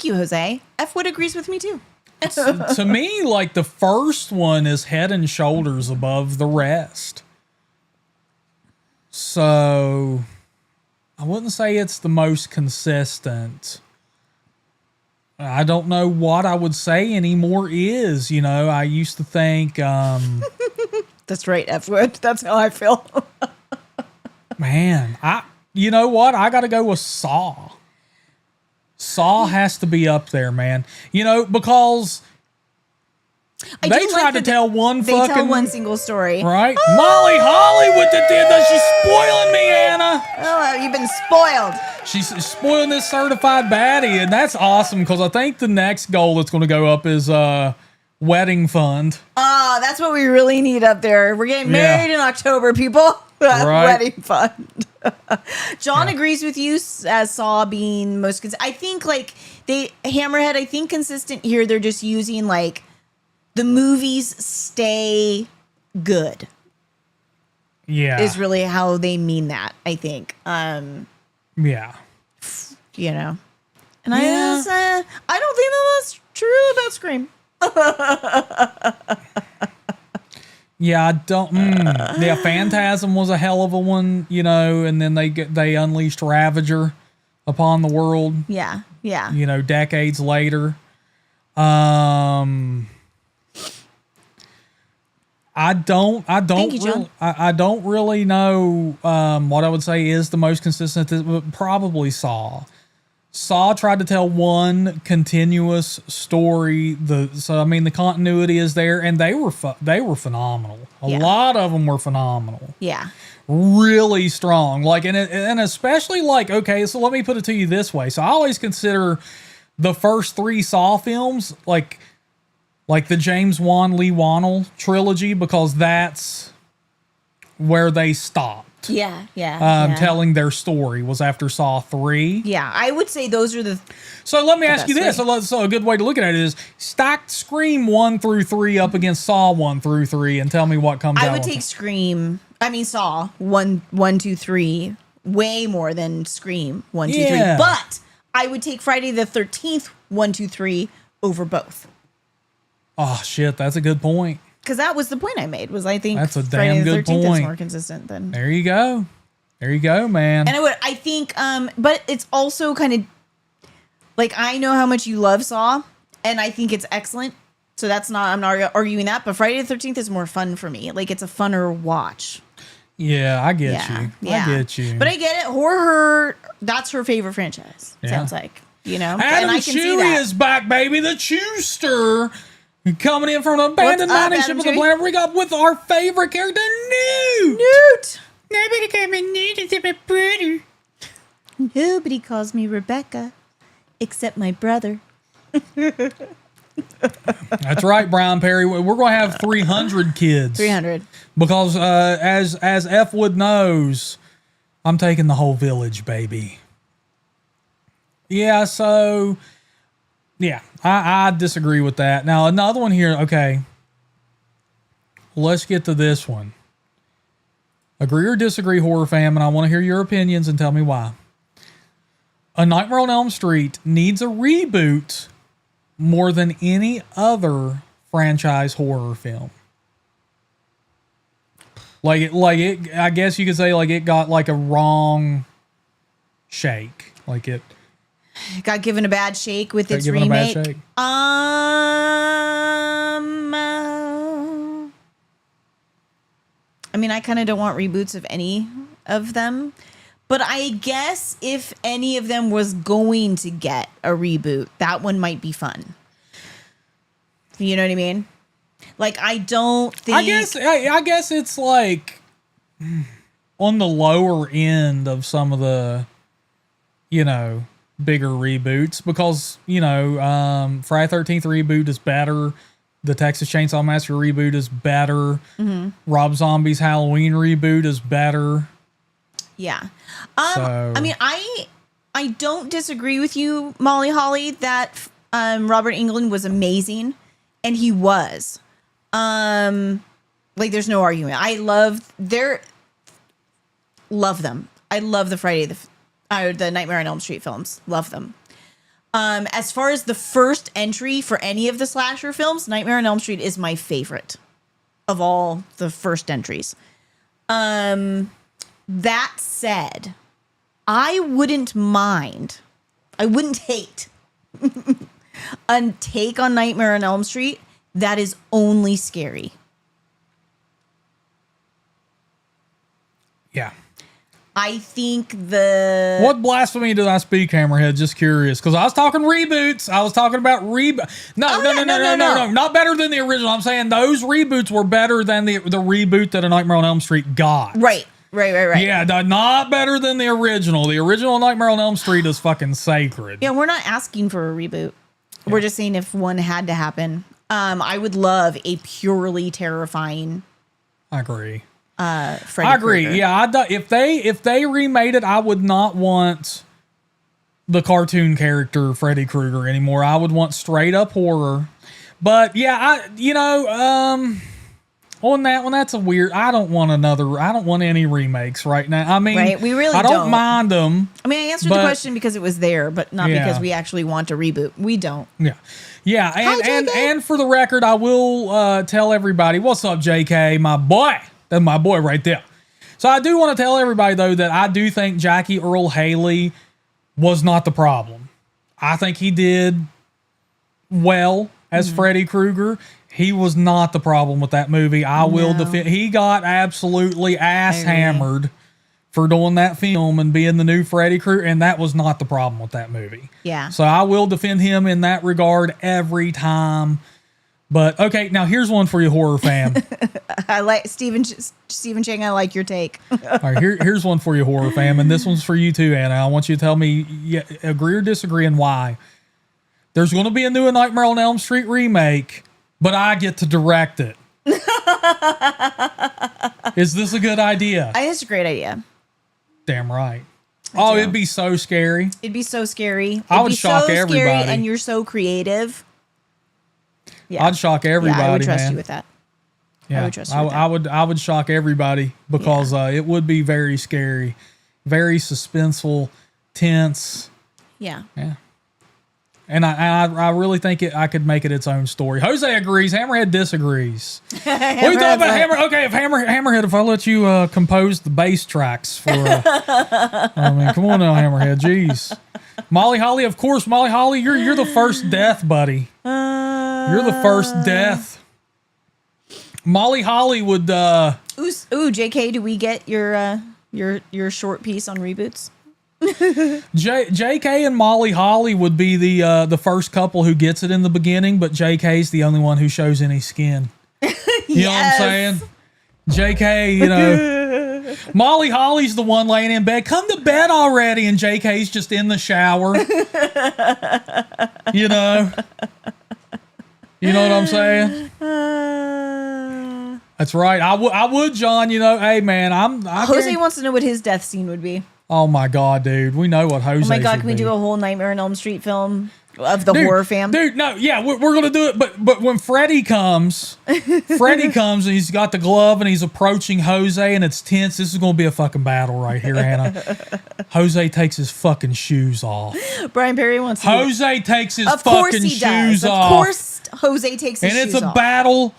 you, Jose. F Wood agrees with me too. To me, like the first one is head and shoulders above the rest. So I wouldn't say it's the most consistent. I don't know what I would say anymore is. I used to think, That's right, F Wood. That's how I feel. man, you know what? I got to go with Saw. Saw has to be up there, man. Because I they do tried like to that tell one They fucking tell one single story. right. Molly Holly with the did. She's spoiling me, Anna. Oh, you've been spoiled. She's spoiling this certified baddie, and that's awesome because I think the next goal that's going to go up is wedding fund. Oh, that's what we really need up there. We're getting Yeah. married in October, people. Right. Wedding fund. John agrees with you as Saw being most consistent. I think Hammerhead, I think consistent here. They're just using the movies stay good Yeah, is really how they mean that. I think. yeah. And I don't think that's true about Scream. Yeah, I don't. Yeah, Phantasm was a hell of a one, and then they unleashed Ravager upon the world, Yeah. decades later. I don't Thank you, John. I don't really know what I would say is the most consistent, but probably Saw. Saw tried to tell one continuous story. The continuity is there, and they were phenomenal. A Yeah. lot of them were phenomenal. Yeah. Really strong. And especially okay, so let me put it to you this way. So I always consider the first 3 Saw films like the James Wan Lee Wannell trilogy because that's where they stopped. Yeah. Telling their story was after Saw 3. Yeah, I would say those are the. So let me ask you best this. way. So a good way to look at it is stack Scream 1 through 3 up against Saw 1 through 3 and tell me what comes out. I would take Saw 1, 2, 3 way more than Scream 1, 2, 3. Yeah. But I would take Friday the 13th 1, 2, 3 over both. Oh, shit. That's a good point. Because that was the point I made. Was I think That's a Friday damn the good 13th point. is more consistent than. There you go. There you go, man. And I think, but it's also kind of I know how much you love Saw, and I think it's excellent. So I'm not arguing that. But Friday the 13th is more fun for me. It's a funner watch. Yeah, I get you. Yeah. I get you. But I get it. Horror, that's her favorite franchise. Yeah. Sounds like, Adam and I can see Chewy that. is back, baby. The Chewster. Coming in from an abandoned What's up, mining ship Adam of the Chewy? planet. We got with our favorite character, Newt. Newt. Nobody came in Newt is a bit pretty. Nobody calls me Rebecca except my brother. That's right, Brian Perry. We're going to have 300 kids. 300. Because as F Wood knows, I'm taking the whole village, baby. Yeah, so yeah, I disagree with that. Now another one here. Okay, let's get to this one. Agree or disagree, HorrorFam, and I want to hear your opinions and tell me why. A Nightmare on Elm Street needs a reboot more than any other franchise horror film. I guess you could say it got a wrong shake. It Got given a bad shake with its given remake. a bad shake. I kind of don't want reboots of any of them. But I guess if any of them was going to get a reboot, that one might be fun. You know what I mean? I don't think. I guess it's on the lower end of some of the, bigger reboots because Friday 13th reboot is better. The Texas Chainsaw Massacre reboot is better. Mm-hmm. Rob Zombie's Halloween reboot is better. Yeah. So- I don't disagree with you, Molly Holly, that Robert Englund was amazing, and he was. Like, there's no argument. I love them. I love the Nightmare on Elm Street films. Love them. As far as the first entry for any of the slasher films, Nightmare on Elm Street is my favorite of all the first entries. That said, I wouldn't hate a take on Nightmare on Elm Street that is only scary. Yeah. I think the... What blasphemy did I speak, Hammerhead? Just curious. Because I was talking reboots. I was talking about No. Not better than the original. I'm saying those reboots were better than the reboot that A Nightmare on Elm Street got. Right. Yeah, not better than the original. The original Nightmare on Elm Street is fucking sacred. Yeah, we're not asking for a reboot. Yeah. We're just saying if one had to happen. I would love a purely terrifying... I agree. Freddy I agree. Krueger. Yeah, if they remade it, I would not want the cartoon character Freddy Krueger anymore. I would want straight up horror. But yeah, on that one, that's a weird. I don't want any remakes right now. I mean, right? We really I don't mind them. I mean, I answered the question because it was there, but not because we actually want a reboot. We don't. Yeah. And for the record, I will tell everybody, what's up, JK, my boy. That's my boy right there. So I do want to tell everybody, though, that I do think Jackie Earle Haley was not the problem. I think he did well as Freddy Krueger. He was not the problem with that movie. I will defend. He got absolutely ass hammered for doing that film and being the new Freddy Krueger, and that was not the problem with that movie. Yeah. So I will defend him in that regard every time. But okay, now here's one for you, horror fam. I like Stephen Chang. I like your take. All right, here's one for you, horror fam, and this one's for you too, Anna. I want you to tell me agree or disagree and why. There's going to be a new Nightmare on Elm Street remake, but I get to direct it. Is this a good idea? I think it's a great idea. Damn right. It'd be so scary. It'd be so scary. I would shock everybody. Scary, and you're so creative. Yeah. I'd shock everybody. Yeah, I would trust you with that. Yeah, I would trust you with that. I would shock everybody because it would be very scary, very suspenseful, tense. Yeah. Yeah. And I really think I could make it its own story. Jose agrees. Hammerhead disagrees. What are you talking about, Hammer? Okay, if Hammerhead, if I let you compose the bass tracks for, I mean, come on now, Hammerhead. Jeez, Molly Holly, of course, Molly Holly, you're the first death, buddy. You're the first death. Molly Holly would. Ooh, JK, do we get your short piece on reboots? JK and Molly Holly would be the first couple who gets it in the beginning, but JK's the only one who shows any skin. You know what I'm saying? JK, Molly Holly's the one laying in bed. Come to bed already, and JK's just in the shower. You know what I'm saying? That's right. I would, John. Hey, man, Jose wants to know what his death scene would be. Oh my God, dude. We know what Jose. Oh my God, can we do a whole Nightmare on Elm Street film of the horror fam? Dude, no, yeah, we're gonna do it. But when Freddy comes and he's got the glove and he's approaching Jose and it's tense. This is gonna be a fucking battle right here, Hannah. Jose takes his fucking shoes off. Brian Perry wants to. Jose takes his fucking shoes off. Of course, Jose takes his shoes off. And it's a battle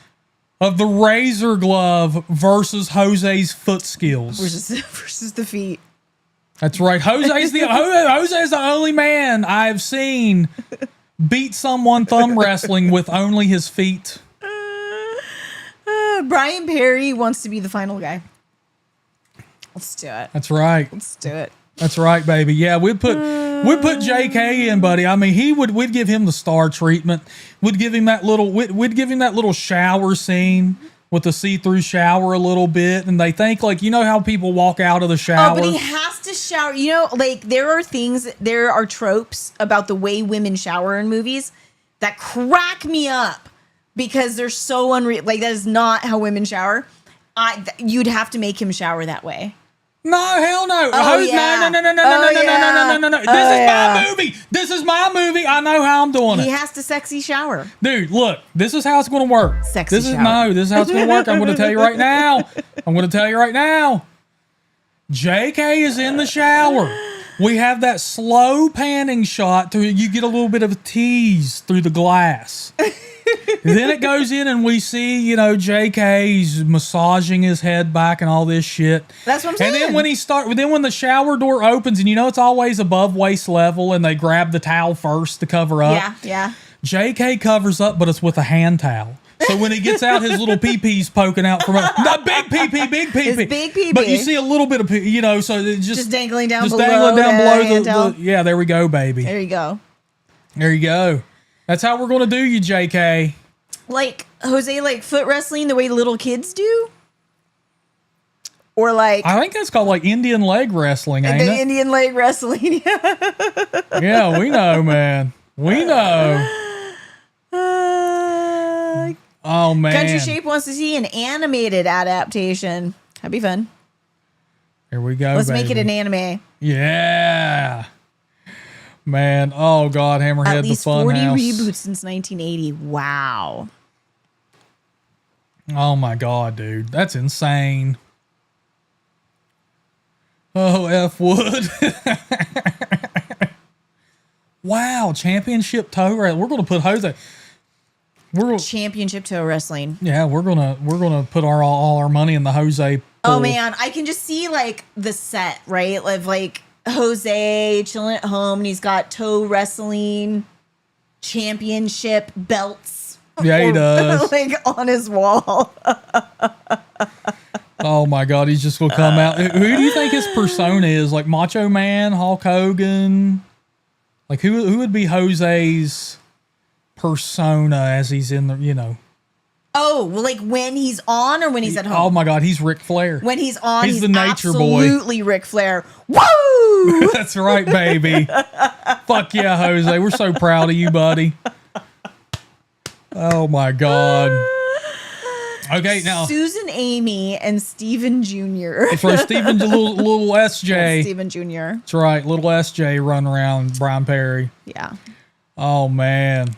of the razor glove versus Jose's foot skills. Versus the feet. That's right. Jose's the only man I've seen beat someone thumb wrestling with only his feet. Brian Perry wants to be the final guy. Let's do it. That's right. Let's do it. That's right, baby. Yeah, we'd put JK in, buddy. I mean, we'd give him the star treatment. We'd give him that little shower scene with the see-through shower a little bit, and they think how people walk out of the shower. Oh, but he has to shower. There are tropes about the way women shower in movies that crack me up because they're so unreal. That is not how women shower. You'd have to make him shower that way. No, hell no. Oh, Who's, yeah. no. Oh, yeah. No. This Oh, is yeah. my movie. This is my movie. I know how I'm doing He it. has to sexy shower. Dude, look, this is how it's going to work. Sexy this is shower. No, this is how it's going to work. I'm going to tell you right now. JK is in the shower. We have that slow panning shot to you get a little bit of a tease through the glass. Then it goes in and we see, JK's massaging his head back and all this shit. That's what I'm saying. And then when the shower door opens and it's always above waist level and they grab the towel first to cover up. Yeah. JK covers up, but it's with a hand towel. So when he gets out, his little pee-pee's poking out from big pee-pee. His big pee-pee. But you see a little bit of pee, so it's Just dangling down below. Dangling down below the yeah, there we go, baby. There you go. There you go. That's how we're going to do you, JK. Like, Jose, like foot wrestling the way little kids do? Or like... I think that's called like Indian leg wrestling, ain't it? Indian leg wrestling. Yeah, we know, man. We know. Oh, man. Country Shape wants to see an animated adaptation. That'd be fun. Here we go, Let's baby. make it an anime. Yeah. Man, oh God, Hammerhead, At least the fun 40 house. reboots since 1980. Wow. Oh my God, dude. That's insane. Oh, F Wood. Wow, championship toe wrestling. We're gonna put Jose. Championship toe wrestling. Yeah, we're gonna put all our money in the Jose pool. Oh man, I can just see like the set, right? Like Jose chilling at home and he's got toe wrestling championship belts. Yeah, he does. Like on his wall. Oh my God, he's just gonna come out. Who do you think his persona is? Like Macho Man, Hulk Hogan? Like who would be Jose's persona as he's in the, Oh, well, like when he's on or when he's at home? Oh my God, he's Ric Flair. When he's on, he's the nature boy. absolutely Ric Flair. Woo! That's right, baby. Fuck yeah, Jose. We're so proud of you, buddy. Oh my God. Okay, now Susan Amy and Steven Jr. that's right, Stephen, little SJ. Steven Jr. That's right, little SJ running around Brian Perry. Yeah. Oh man.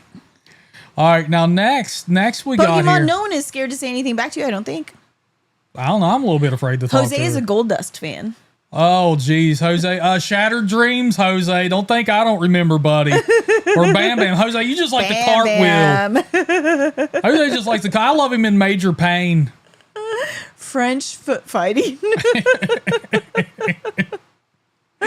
All right, now next we got here. Pokemon, no one is scared to say anything back to you, I don't think. I don't know. I'm a little bit afraid to talk Jose to is her. a Gold Dust fan. Oh, geez, Jose. Shattered Dreams, Jose. Don't think I don't remember, buddy. Or Bam Bam. Jose, you just like the cartwheel. Jose just likes the I love him in Major Pain. French foot fighting.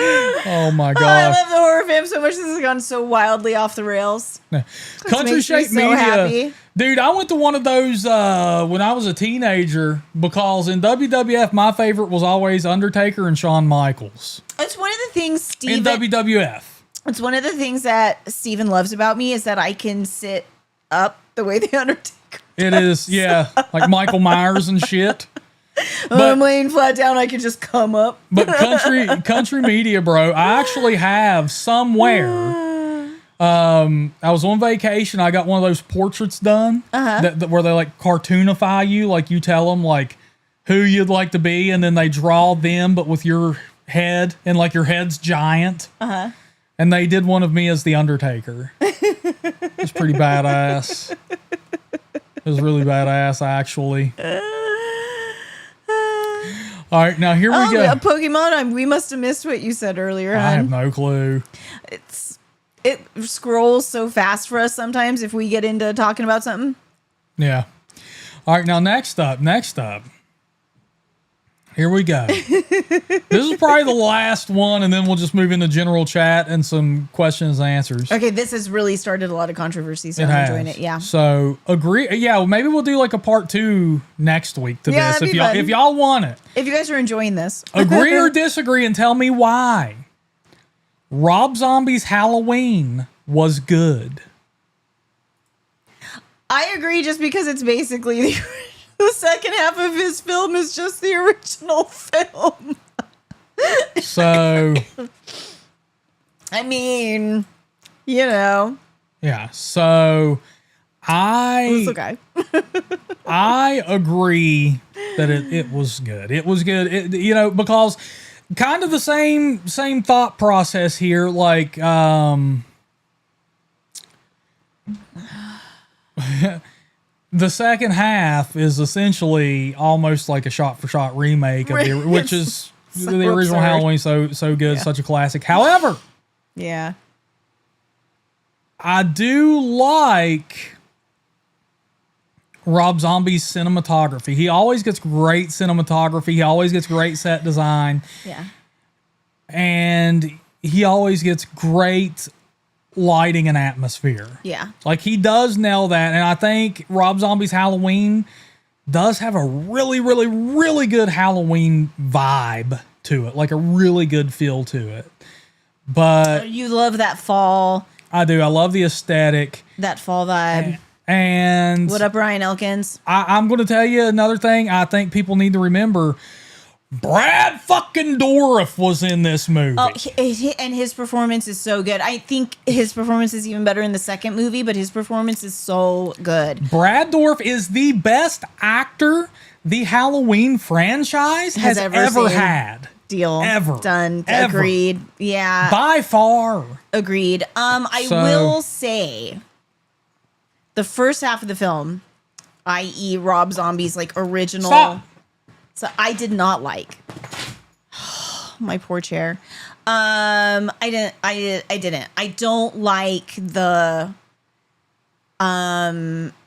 Oh, my I God. love the horror fam so much. This has gone so wildly off the rails. Country makes me Shape so Media. happy. Dude, I went to one of those when I was a teenager because in WWF, my favorite was always Undertaker and Shawn Michaels. It's one of the things In Steven... WWF. It's one of the things that Steven loves about me is that I can sit up the way the Undertaker It is, yeah, like Michael Myers and shit. When I'm laying flat down, I can just come up. But country media, bro, I actually have somewhere. I was on vacation. I got one of those portraits done that where they like cartoonify you, like you tell them like who you'd like to be, and then they draw them, but with your head, and like your head's giant. And they did one of me as the Undertaker. It was pretty badass. It was really badass, actually. All right, now here we go. Pokemon, we must have missed what you said earlier, I hon. have no clue. It scrolls so fast for us sometimes if we get into talking about something. Yeah. All right, now next up. Here we go. This is probably the last one, and then we'll just move into general chat and some questions and answers. Okay, this has really started a lot of controversy, so It I'm has. enjoying it. Yeah. So agree. Yeah, well, maybe we'll do like a part 2 next week to Yeah, this that'd be fun. if y'all want it. If you guys are enjoying this. Agree or disagree, and tell me why. Rob Zombie's Halloween was good. I agree just because it's basically the second half of his film is just the original film. So, I mean, you know. yeah. So, It's okay. I agree that it was good. It was good. Because kind of the same thought process here. Like, the second half is essentially almost like a shot-for-shot remake of which is so the original absurd. Halloween. So good, such a classic. However, Yeah. I do like Rob Zombie's cinematography. He always gets great cinematography. He always gets great set design. Yeah. And he always gets great lighting and atmosphere. Yeah. Like, he does nail that. And I think Rob Zombie's Halloween does have a really, really, really good Halloween vibe to it. Like, a really good feel to it. But You love that fall I do. I love the aesthetic. vibe. And What up, Ryan Elkins? I'm going to tell you another thing I think people need to remember. Brad fucking Dourif was in this movie. Oh, and his performance is so good. I think his performance is even better in the second movie, but his performance is so good. Brad Dourif is the best actor the Halloween franchise has ever seen. had. Deal. Ever. Done. Ever. Agreed. Yeah. By far. Agreed. I will say the first half of the film, i.e. Rob Zombie's like original. Stop. So I did not like. My poor chair. I didn't. I don't like the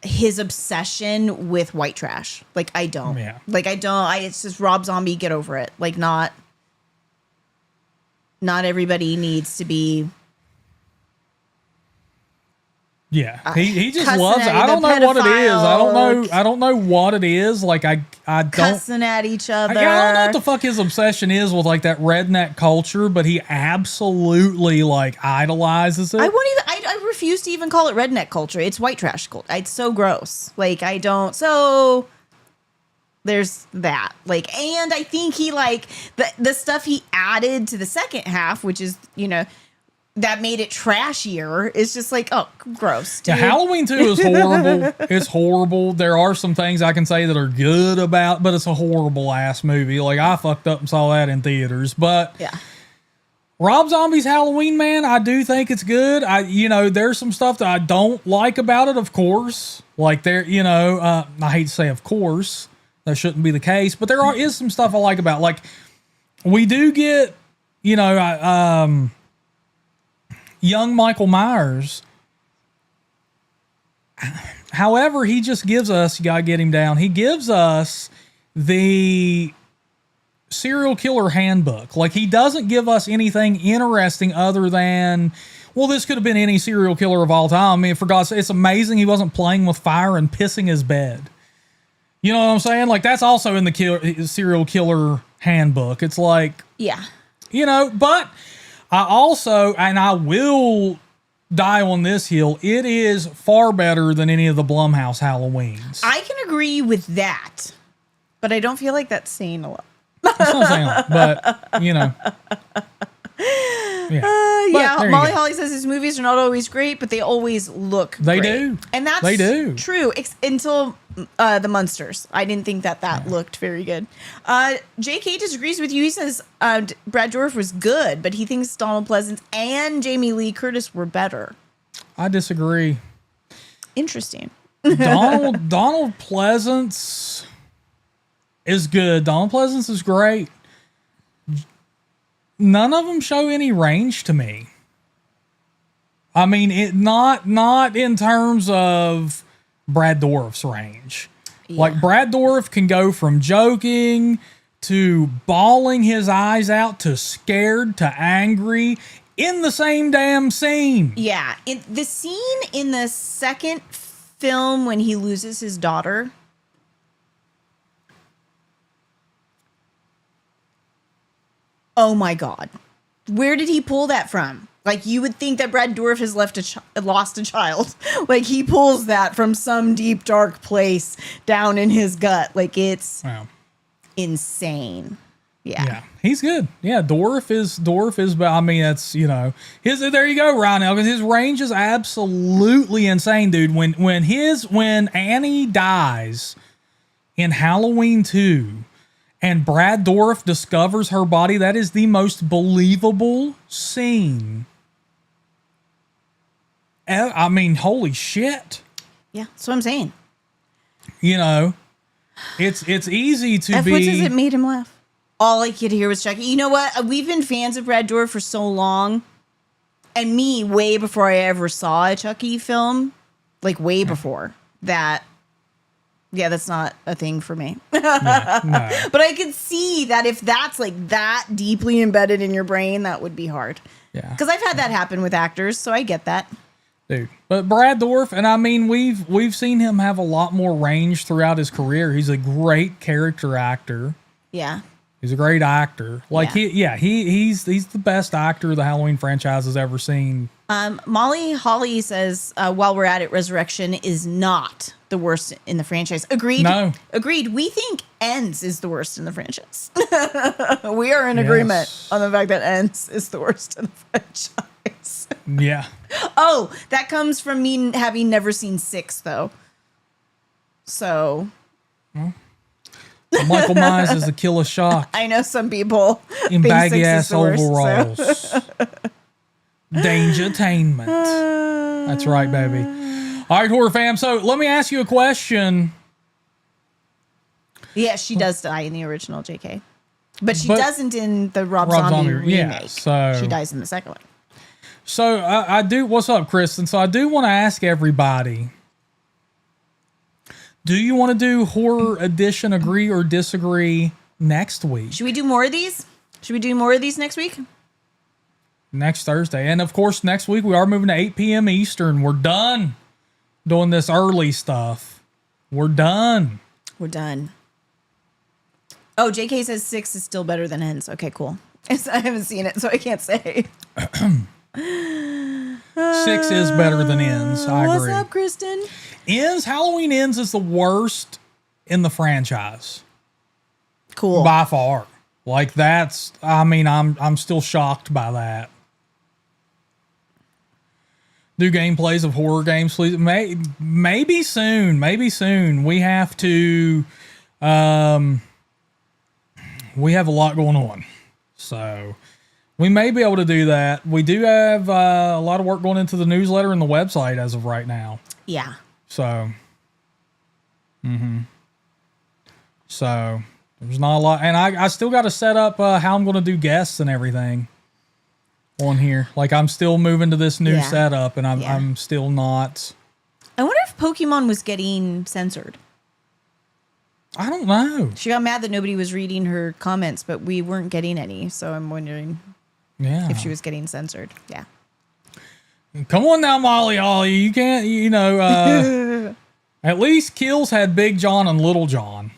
his obsession with white trash. Like, I don't. Yeah. Like, I don't. It's just Rob Zombie, get over it. Like, not everybody needs to be. Yeah, he just cussing loves it. at I don't the know what it is. pedophile. I don't know what it is. Like, I don't. Cussing at each other. I don't know what the fuck his obsession is with like that redneck culture, but he absolutely like idolizes it. I won't even. I refuse to even call it redneck culture. It's white trash culture. It's so gross. Like, I don't. So there's that. Like, and I think he like the stuff he added to the second half, which is, you know, that made it trashier. Is just like, oh, gross. Yeah, Dude. Halloween 2 is horrible. It's horrible. There are some things I can say that are good about, but it's a horrible ass movie. Like, I fucked up and saw that in theaters. But Yeah. Rob Zombie's Halloween, man, I do think it's good. There's some stuff that I don't like about it, of course. Like, I hate to say of course, that shouldn't be the case, but is some stuff I like about it. Like, we do get, young Michael Myers. However, he just gives us, you gotta get him down, he gives us the serial killer handbook. Like, he doesn't give us anything interesting other than, well, this could have been any serial killer of all time. I mean, for God's sake, it's amazing he wasn't playing with fire and pissing his bed. You know what I'm saying? Like, that's also in the serial killer handbook. It's like, Yeah. but I also, and I will die on this hill, it is far better than any of the Blumhouse Halloweens. I can agree with that, but I don't feel like that's saying a lot. That's not saying a lot, but, Yeah. Yeah, there you Molly go. Holly says his movies are not always great, but they always look They great. do. And that's They do. true until the Munsters. I didn't think that looked very good. JK disagrees with you. He says Brad Dourif was good, but he thinks Donald Pleasance and Jamie Lee Curtis were better. I disagree. Interesting. Donald Pleasance is good. Donald Pleasance is great. None of them show any range to me. I mean, not in terms of Brad Dourif's range. Yeah. Like, Brad Dourif can go from joking to bawling his eyes out to scared to angry in the same damn scene. Yeah. The scene in the second film when he loses his daughter. Oh my God. Where did he pull that from? Like, you would think that Brad Dourif has lost a child. Like, he pulls that from some deep, dark place down in his gut. Like, it's insane. Yeah. He's good. Yeah, Dourif is, but I mean, that's, there you go, Ryan Elkins. His range is absolutely insane, dude. When Annie dies in Halloween 2, and Brad Dourif discovers her body. That is the most believable scene. I mean, holy shit. Yeah, that's what I'm saying. You know, it's easy to What be. does it made him laugh? All I could hear was Chucky. You know what? We've been fans of Brad Dourif for so long. And me, way before I ever saw a Chucky film, like way before that. Yeah, that's not a thing for me. Yeah, no. But I could see that if that's like that deeply embedded in your brain, that would be hard. Yeah. Because I've had that happen with actors, so I get that. Dude. But Brad Dourif, and I mean, we've seen him have a lot more range throughout his career. He's a great character actor. Yeah. He's a great actor. Like Yeah. he's the best actor the Halloween franchise has ever seen. Molly Holly says, while we're at it, Resurrection is not the worst in the franchise. Agreed. No. Agreed. We think Ends is the worst in the franchise. We are in agreement on the fact that Ends is the worst in the franchise. Yeah. Oh, that comes from me having never seen 6, though. So. Michael Myers is a killer shock. I know some people In think baggy 6 is ass the worst, overalls. so. Dangertainment. That's right, baby. All right, horror fam. So let me ask you a question. Yeah, she does die in the original JK. But she doesn't in the Rob Zombie remake. Yeah, so she dies in the second one. So I do. What's up, Kristen? So I do want to ask everybody: do you want to do horror edition agree or disagree next week? Should we do more of these? Should we do more of these next week? Next Thursday, and of course next week we are moving to 8 p.m. Eastern. We're done doing this early stuff. We're done. We're done. Oh, JK says 6 is still better than Ends. Okay, cool. I haven't seen it, so I can't say. 6 is better than Ends. I agree. What's up, Kristen? Halloween Ends is the worst in the franchise. Cool. By far. Like that's, I mean, I'm still shocked by that. Do gameplays of horror games, please. Maybe soon. Maybe soon. We have to, we have a lot going on. So we may be able to do that. We do have a lot of work going into the newsletter and the website as of right now. Yeah. So, so there's not a lot. And I still got to set up how I'm going to do guests and everything on here. Like I'm still moving to this new setup and I'm still not. I wonder if Pokemon was getting censored. I don't know. She got mad that nobody was reading her comments, but we weren't getting any. So I'm wondering if she was getting censored. Yeah. Come on now, Molly Holly. You can't, you know, at least Kills had Big John and Little John.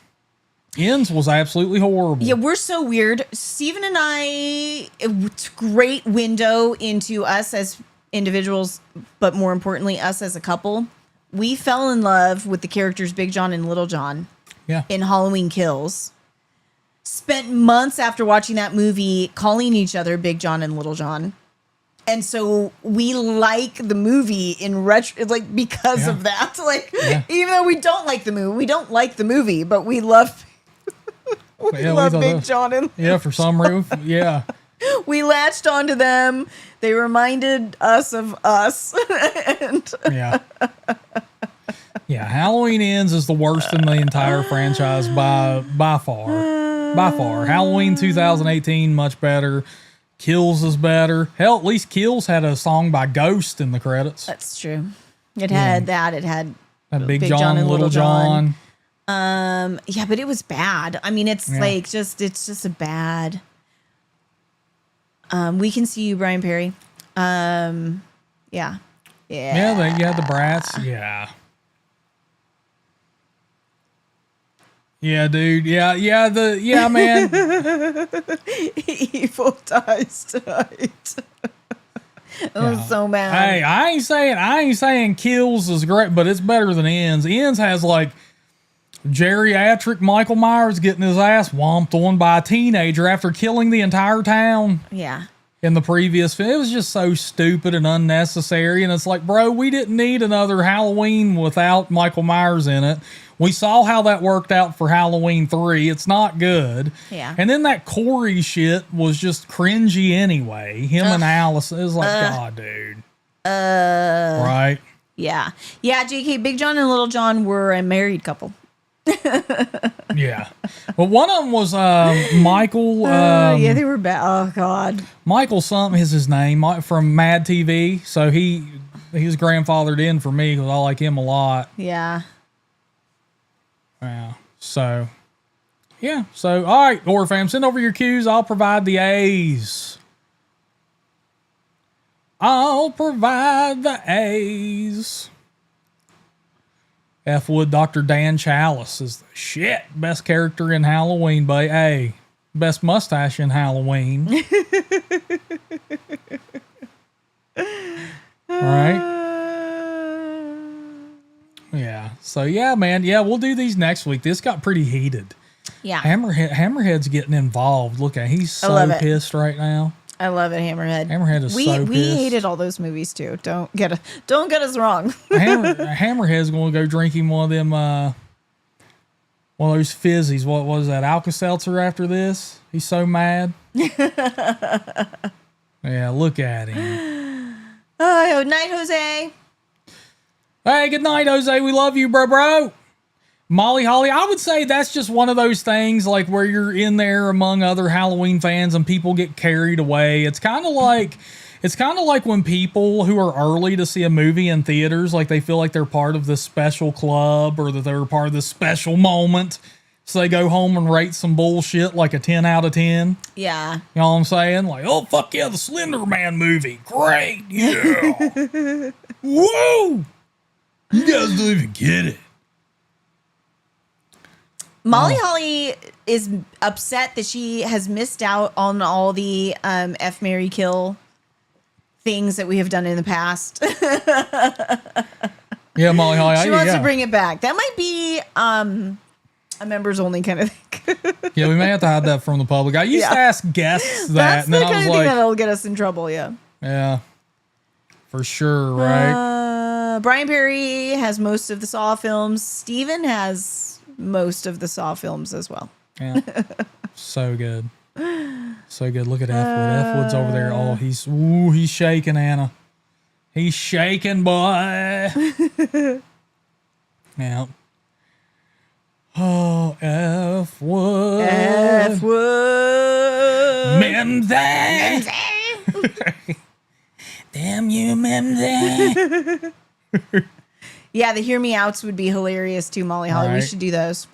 Ends was absolutely horrible. Yeah, we're so weird. Steven and I, it's a great window into us as individuals, but more importantly, us as a couple. We fell in love with the characters Big John and Little John in Halloween Kills. Spent months after watching that movie calling each other Big John and Little John. And so we like the movie in retro, like because of that. Like, even though we don't like the movie, but we love, we love Big John and for some reason, we latched onto them. They reminded us of us. Halloween Ends is the worst in the entire franchise by far. By far. Halloween 2018, much better. Kills is better. Hell, at least Kills had a song by Ghost in the credits. That's true. It had that. It had Big John and Little John. Yeah, but it was bad. I mean, it's like it's just a bad. We Can See You, Brian Perry. Yeah, the Brats. Yeah, dude. Yeah, man. Evil dies tonight. I'm so mad. Hey, I ain't saying Kills is great, but it's better than Ends. Ends has like geriatric Michael Myers getting his ass whomped on by a teenager after killing the entire town. Yeah. in the previous film. It was just so stupid and unnecessary. And it's like, bro, we didn't need another Halloween without Michael Myers in it. We saw how that worked out for Halloween 3. It's not good. Yeah. And then that Corey shit was just cringy anyway. Him and Alice. It was like, God, dude. Right? Yeah. Yeah, JK, Big John and Little John were a married couple. Yeah. But one of them was Michael. Yeah, they were bad. Oh, God. Michael something is his name from Mad TV. So he was grandfathered in for me because I like him a lot. Yeah. Yeah. So, yeah. So, all right, HorrorFam, send over your cues. I'll provide the A's. I'll provide the A's. F. Wood, Dr. Dan Chalice is the shit. Best character in Halloween by A. Best mustache in Halloween. Right? Yeah. So, yeah, man. Yeah, we'll do these next week. This got pretty heated. Yeah. Hammerhead's getting involved. Look at he's so pissed right now. I love it, Hammerhead. Hammerhead is so pissed. We hated all those movies too. Don't get us wrong. Hammerhead's going to go drink him one of them, one of those fizzies. What was that? Alka-Seltzer after this? He's so mad. Yeah, look at him. Oh, night, Jose. Hey, good night, Jose. We love you, bro. Molly Holly, I would say that's just one of those things like where you're in there among other Halloween fans and people get carried away. It's kind of like when people who are early to see a movie in theaters, like they feel like they're part of this special club or that they're part of this special moment. So they go home and rate some bullshit like a 10 out of 10. Yeah. You know what I'm saying? Like, oh, fuck yeah, the Slender Man movie. Great. Yeah. Whoa. You guys don't even get it. Molly Holly is upset that she has missed out on all the F, Marry, Kill things that we have done in the past. Yeah, Molly Holly. She wants to bring it back. That might be a members only kind of thing. Yeah, we may have to hide that from the public. I used to ask guests that. That's and then the kind of thing that'll get us in trouble, yeah. Yeah, for sure, right? Brian Perry has most of the Saw films. Steven has most of the Saw films as well. Yeah. So good. So good. Look at F Wood. F Wood's over there. Oh, he's shaking, Anna. He's shaking, boy. Yeah. Oh, F Wood. F Wood. Mimsy. Damn you, Mimsy. Yeah, the Hear Me Outs would be hilarious too, Molly Holly. Right. We should do those.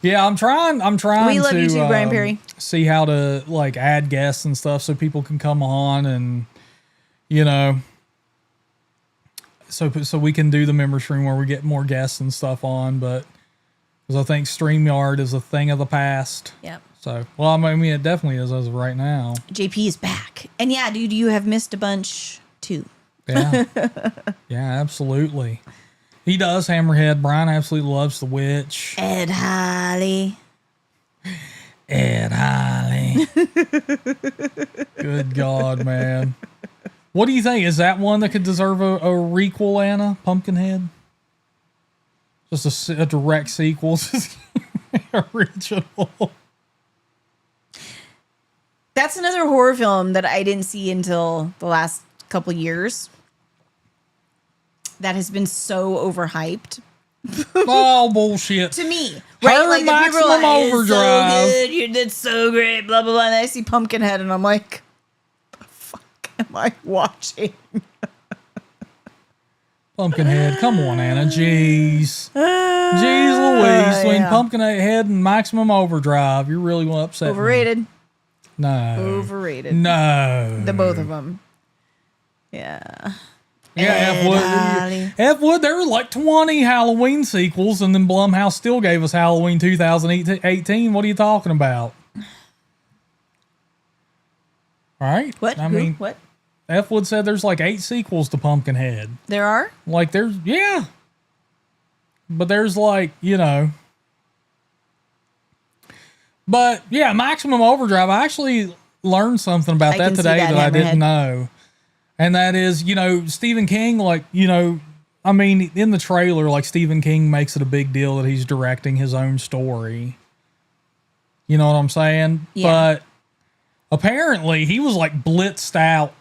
Yeah, I'm trying. We love you too, Brian Perry. See how to like add guests and stuff so people can come on and so we can do the member stream where we get more guests and stuff on. But because I think StreamYard is a thing of the past. Yep. So I mean, it definitely is as of right now. JP is back, and yeah, dude, you have missed a bunch too. Yeah. Yeah, absolutely. He does, Hammerhead. Brian absolutely loves The Witch. Ed Holly. Good God, man. What do you think? Is that one that could deserve a requel, Anna? Pumpkinhead? Just a direct sequel to the original. That's another horror film that I didn't see until the last couple years. That has been so overhyped. Oh, bullshit. To me. Right? Like, the people are like, Overdrive. So good. You did so great. Blah, blah, blah. And I see Pumpkinhead and I'm like, what the fuck am I watching? Pumpkinhead. Come on, Anna. Jeez. Jeez Louise. Between Pumpkinhead and Maximum Overdrive, you're really going to upset Overrated. me. No. Overrated. No. The both of them. Yeah. Yeah, F Wood, there were like 20 Halloween sequels, and then Blumhouse still gave us Halloween 2018. What are you talking about? All right. What? I mean, what? F Wood said there's like 8 sequels to Pumpkinhead. There are? Like yeah. But there's like, But yeah, Maximum Overdrive. I actually learned something about I that can see today that, that I didn't Hammerhead. know. And that is, Stephen King, like, I mean, in the trailer, like, Stephen King makes it a big deal that he's directing his own story. You know what I'm saying? Yeah. But apparently he was like blitzed out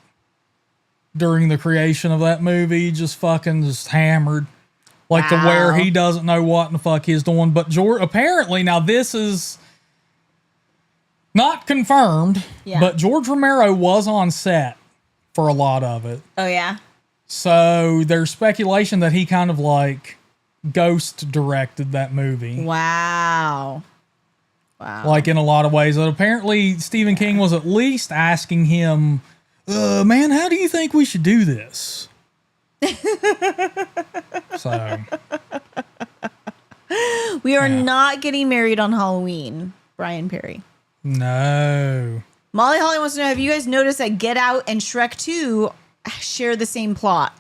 during the creation of that movie, just hammered. Like to where Wow. he doesn't know what in the fuck he's doing. But George, apparently, now this is not confirmed, Yeah. but George Romero was on set for a lot of it. Oh, yeah? So there's speculation that he kind of like ghost directed that movie. Wow. Wow. Like in a lot of ways. That apparently Stephen King was at least asking him, man, how do you think we should do this? So we are not getting married on Halloween, Brian Perry. no. Molly Holly wants to know, have you guys noticed that Get Out and Shrek 2 share the same plot?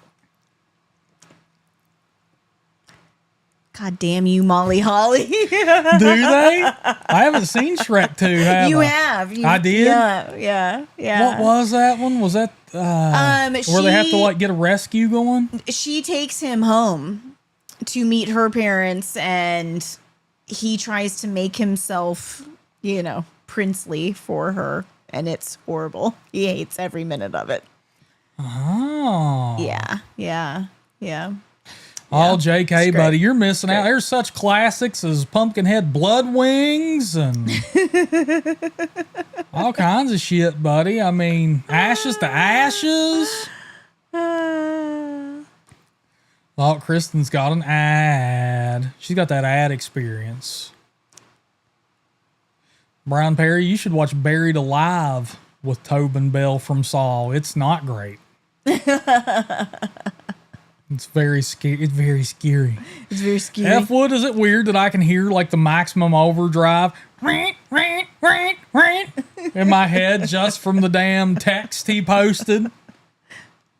God damn you, Molly Holly. Do they? I haven't seen Shrek 2, have You I? have. I did? Yeah. What was that one? Was that where they have to like get a rescue going? She takes him home to meet her parents, and he tries to make himself, princely for her, and it's horrible. He hates every minute of it. Oh. Yeah. Oh, JK, It's great. buddy, you're missing out. There's such classics as Pumpkinhead Blood Wings and all kinds of shit, buddy. I mean, Ashes to Ashes. Oh, Kristen's got an ad. She's got that ad experience. Brian Perry, you should watch Buried Alive with Tobin Bell from Saw. It's not great. It's very scary. It's very scary. It's very scary. F Wood, is it weird that I can hear like the Maximum Overdrive in my head just from the damn text he posted?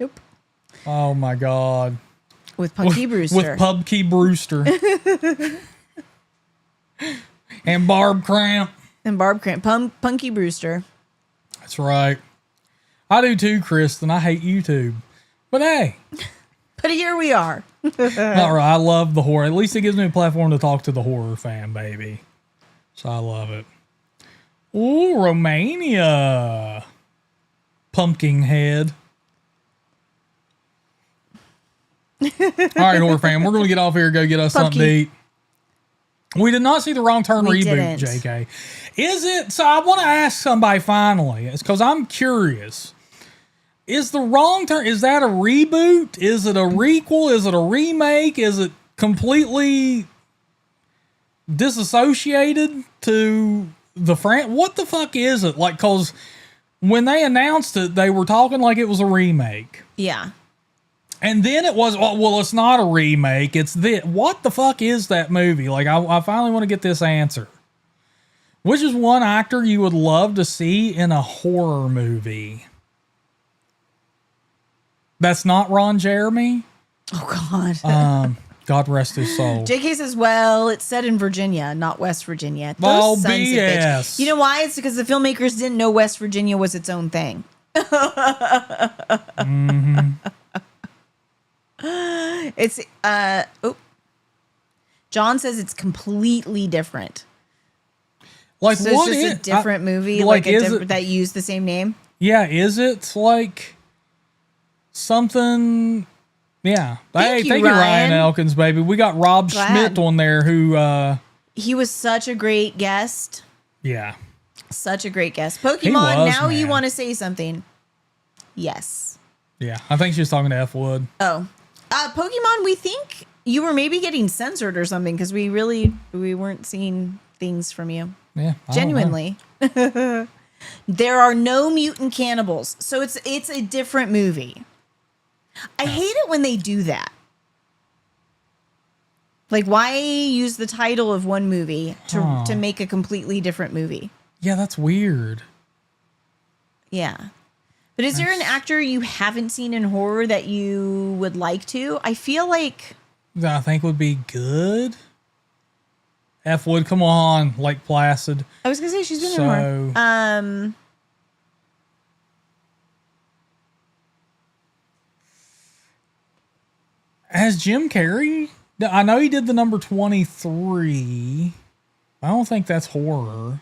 Nope. Oh my God. With Punky Brewster. With Pubkey Brewster. And Barb Cramp. And Barb Cramp. Punky Brewster. That's right. I do too, Kristen. I hate YouTube. But hey. But here we are. Not right. I love the horror. At least it gives me a platform to talk to the horror fan, baby. So I love it. Ooh, Romania. Pumpkinhead. All right, horror fan. We're going to get off here and go get us something to eat. We did not see the Wrong Turn We reboot, didn't. JK. Is it? So I want to ask somebody finally. It's because I'm curious. Is the Wrong Turn, is that a reboot? Is it a requel? Is it a remake? Is it completely disassociated to the what the fuck is it? Like, because when they announced it, they were talking like it was a remake. Yeah. And then it was, well, it's not a remake. It's this. What the fuck is that movie? Like, I finally want to get this answer. Which is one actor you would love to see in a horror movie? That's not Ron Jeremy. Oh, God. God rest his soul. JK says, well, it's set in Virginia, not West Virginia. Those Oh, sons of BS. bitch. You know why? It's because the filmmakers didn't know West Virginia was its own thing. Mm-hmm. It's, John says it's completely different. Like, So what it's just is a different movie, like, like a is different, it- that used the same name. Yeah, is it like something? Yeah. Thank you, thank you, Ryan Ryan. Elkins, baby. We got Rob Glad. Schmidt on there who, He was such a great guest. yeah. Such a great guest. He Pokemon, was, now you man. want to say something. Yes. Yeah. I think she was talking to F Wood. Oh. Pokemon, we think you were maybe getting censored or something because we weren't seeing things from you. Yeah. I don't know. Genuinely. There are no mutant cannibals. So it's a different movie. I hate it when they do that. Like, why use the title of one movie to make a completely different movie? Yeah, that's weird. Yeah. But is there an actor you haven't seen in horror that you would like to? I feel like That I think would be good. F Wood, come on, Lake Placid. I was gonna say she's been in So- horror. Has Jim Carrey? I know he did the number 23. I don't think that's horror.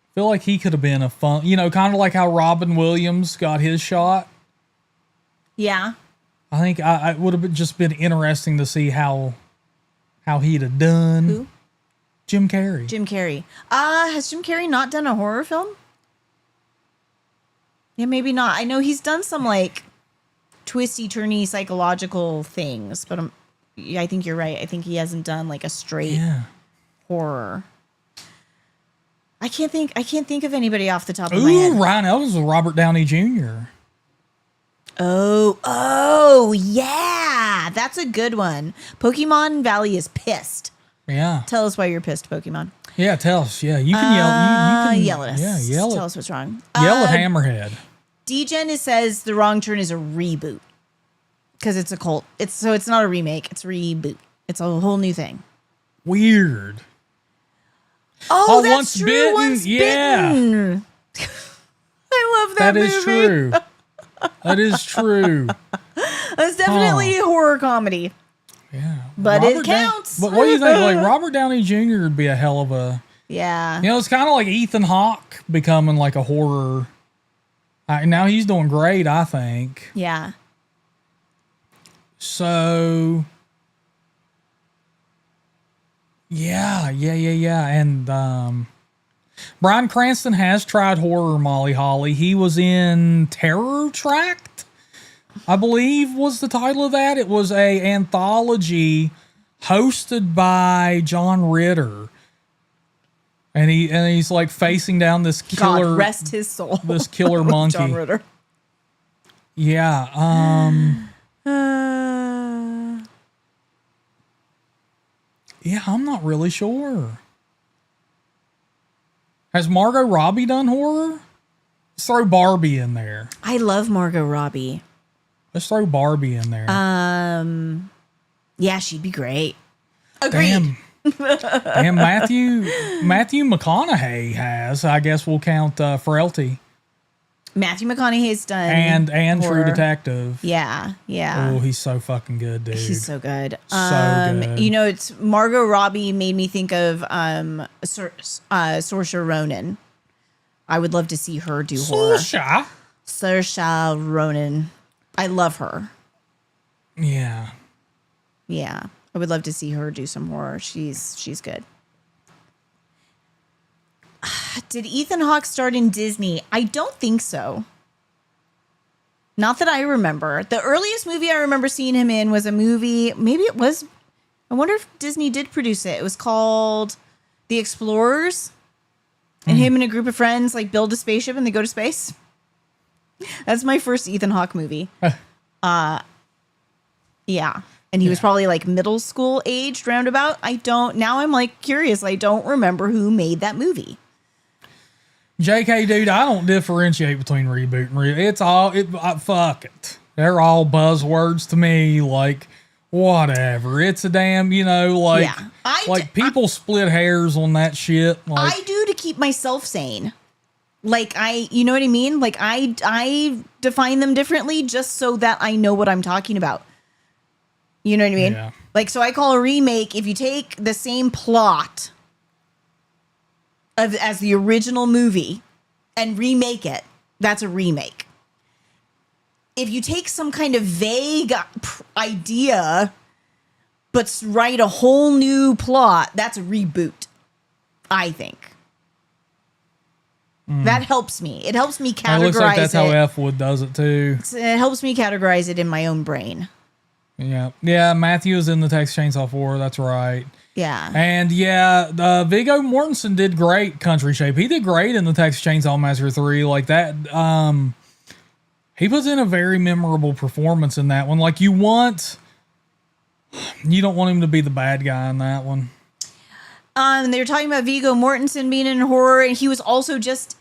I feel like he could have been a fun, kind of like how Robin Williams got his shot. Yeah. I think I would have just been interesting to see how he'd have done. Who? Jim Carrey. Jim Carrey. Has Jim Carrey not done a horror film? Yeah, maybe not. I know he's done some like twisty, turny psychological things, but I think you're right. I think he hasn't done like a straight horror. I can't think of anybody off the top of my head. Ooh, Ryan Ellis with Robert Downey Jr. Oh, yeah. That's a good one. Pokemon Valley is pissed. Yeah. Tell us why you're pissed, Pokemon. Yeah, tell us. Yeah, you can yell. You can Yell at us. Yeah, yell. Tell us what's wrong. Yell at Hammerhead. DGen says The Wrong Turn is a reboot because it's a cult. It's not a remake. It's a reboot. It's a whole new thing. Weird. Oh, that's Once true. Bitten. Once Yeah. Bitten. I love that movie. That is true. That is true. It's definitely a horror comedy. Yeah. But it counts. But what do you think? Like Robert Downey Jr. would be a hell of a. Yeah. It's kind of like Ethan Hawke becoming like a horror. Now he's doing great, I think. Yeah. So. Yeah. And Bryan Cranston has tried horror, Molly Holly. He was in Terror Tract, I believe was the title of that. It was a anthology hosted by John Ritter. And he's like facing down this killer. God rest his soul. This killer monkey. John Ritter. Yeah. Yeah, I'm not really sure. Has Margot Robbie done horror? Let's throw Barbie in there. I love Margot Robbie. Let's throw Barbie in there. Yeah, she'd be great. Agreed. Damn, Matthew McConaughey has. I guess we'll count Frailty. Matthew McConaughey's done and horror. True Detective. Yeah. Oh, he's so fucking good, dude. He's so good. So good. It's Margot Robbie made me think of Saoirse Ronan. I would love to see her do horror. Saoirse Ronan. I love her. Yeah. Yeah. I would love to see her do some horror. She's good. Did Ethan Hawke start in Disney? I don't think so. Not that I remember. The earliest movie I remember seeing him in was a movie. Maybe it was. I wonder if Disney did produce it. It was called The Explorers. And him and a group of friends like build a spaceship and they go to space. That's my first Ethan Hawke movie. Yeah. And he was probably like middle school aged roundabout. Now I'm like curious. I don't remember who made that movie. JK, dude, I don't differentiate between reboot and it's all, fuck it. They're all buzzwords to me. Like, whatever. It's a damn, people split hairs on that shit. Like, I do to keep myself sane. Like you know what I mean? Like I define them differently just so that I know what I'm talking about. You know what I mean? Yeah. Like, so I call a remake if you take the same plot as the original movie and remake it, that's a remake. If you take some kind of vague idea but write a whole new plot, that's a reboot, I think. That helps me. It helps me categorize it. Looks like that's how F Wood does it too. It helps me categorize it in my own brain. Yeah. Yeah, Matthew is in the Texas Chainsaw 4. That's right. Yeah. And Viggo Mortensen did great Country Shape. He did great in the Texas Chainsaw Massacre 3. Like that, he was in a very memorable performance in that one. Like you don't want him to be the bad guy in that one. They were talking about Viggo Mortensen being in horror, and he was also just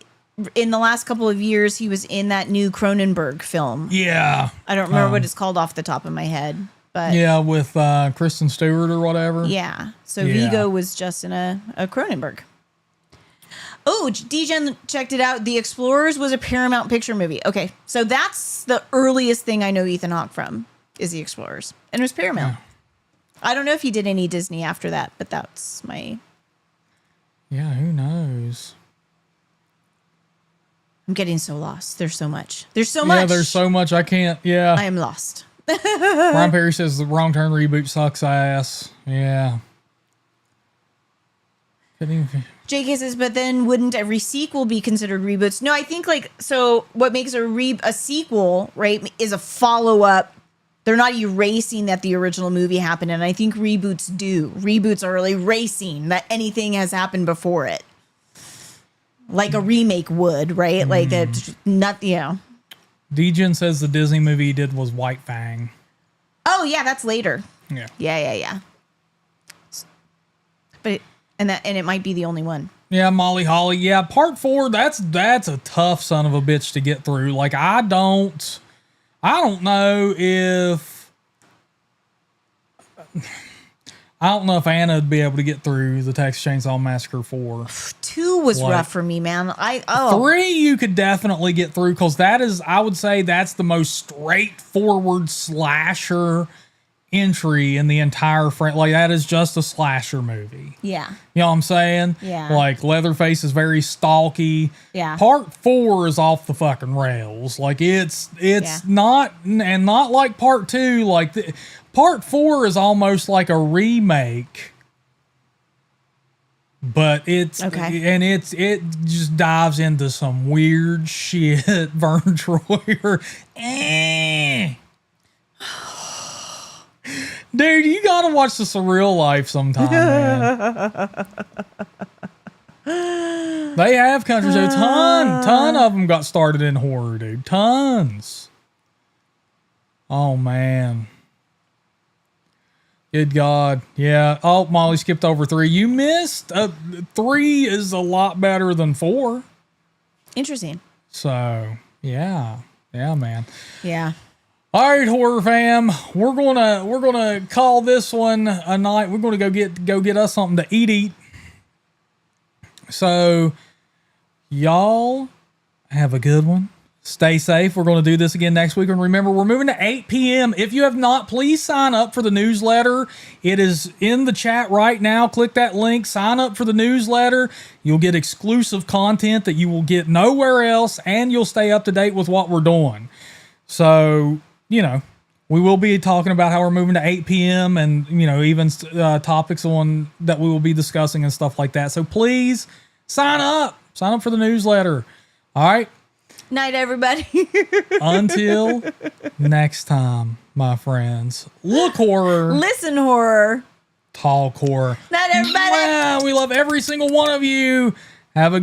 in the last couple of years, he was in that new Cronenberg film. Yeah. I don't remember what it's called off the top of my head, but yeah, with Kristen Stewart or whatever. Yeah. So Viggo was just in a Cronenberg. Oh, DGen checked it out. The Explorers was a Paramount Picture movie. Okay, so that's the earliest thing I know Ethan Hawke from. is The Explorers. And it was Paramount. I don't know if he did any Disney after that, but that's my... Yeah, who knows? I'm getting so lost. There's so much. There's so much. Yeah, there's so much. I can't. Yeah. I am lost. Ron Perry says the Wrong Turn reboot sucks ass. Yeah. JK says, but then wouldn't every sequel be considered reboots? No, I think like, so what makes a sequel, right, is a follow-up. They're not erasing that the original movie happened. And I think reboots do. Reboots are erasing that anything has happened before it. Like a remake would, right? Like it's not, you know. Degen says the Disney movie he did was White Fang. Oh yeah, that's later. Yeah. Yeah. But it might be the only one. Yeah, Molly Holly. Yeah, part 4, that's a tough son of a bitch to get through. Like I don't know if Anna would be able to get through the Texas Chainsaw Massacre 4. 2 was rough for me, man. 3 you could definitely get through because that is, I would say that's the most straightforward slasher entry in the entire frame. Like that is just a slasher movie. Yeah. You know what I'm saying? Yeah. Like Leatherface is very stalky. Yeah. Part 4 is off the fucking rails. Like it's not, and not like part 2. Like part 4 is almost like a remake, but it's okay. And it just dives into some weird shit. Vern Troyer. Dude, you gotta watch The Surreal Life sometime, man. They have countries. A ton of them got started in horror, dude. Tons. Oh, man. Good God. Yeah. Oh, Molly skipped over 3. You missed. 3 is a lot better than 4. Interesting. So, yeah. Yeah, man. Yeah. All right, horror fam, we're gonna call this one a night. We're gonna go get us something to eat. So, y'all have a good one. Stay safe. We're gonna do this again next week, and remember, we're moving to 8 p.m. If you have not, please sign up for the newsletter. It is in the chat right now. Click that link. Sign up for the newsletter. You'll get exclusive content that you will get nowhere else, and you'll stay up to date with what we're doing. So, you know, we will be talking about how we're moving to 8 p.m. and, you know, even topics on that we will be discussing and stuff like that. So please sign up for the newsletter. All right. Night, everybody. Until next time, my friends. Look horror. Listen horror. Talk horror. Night, everybody. We love every single one of you. Have a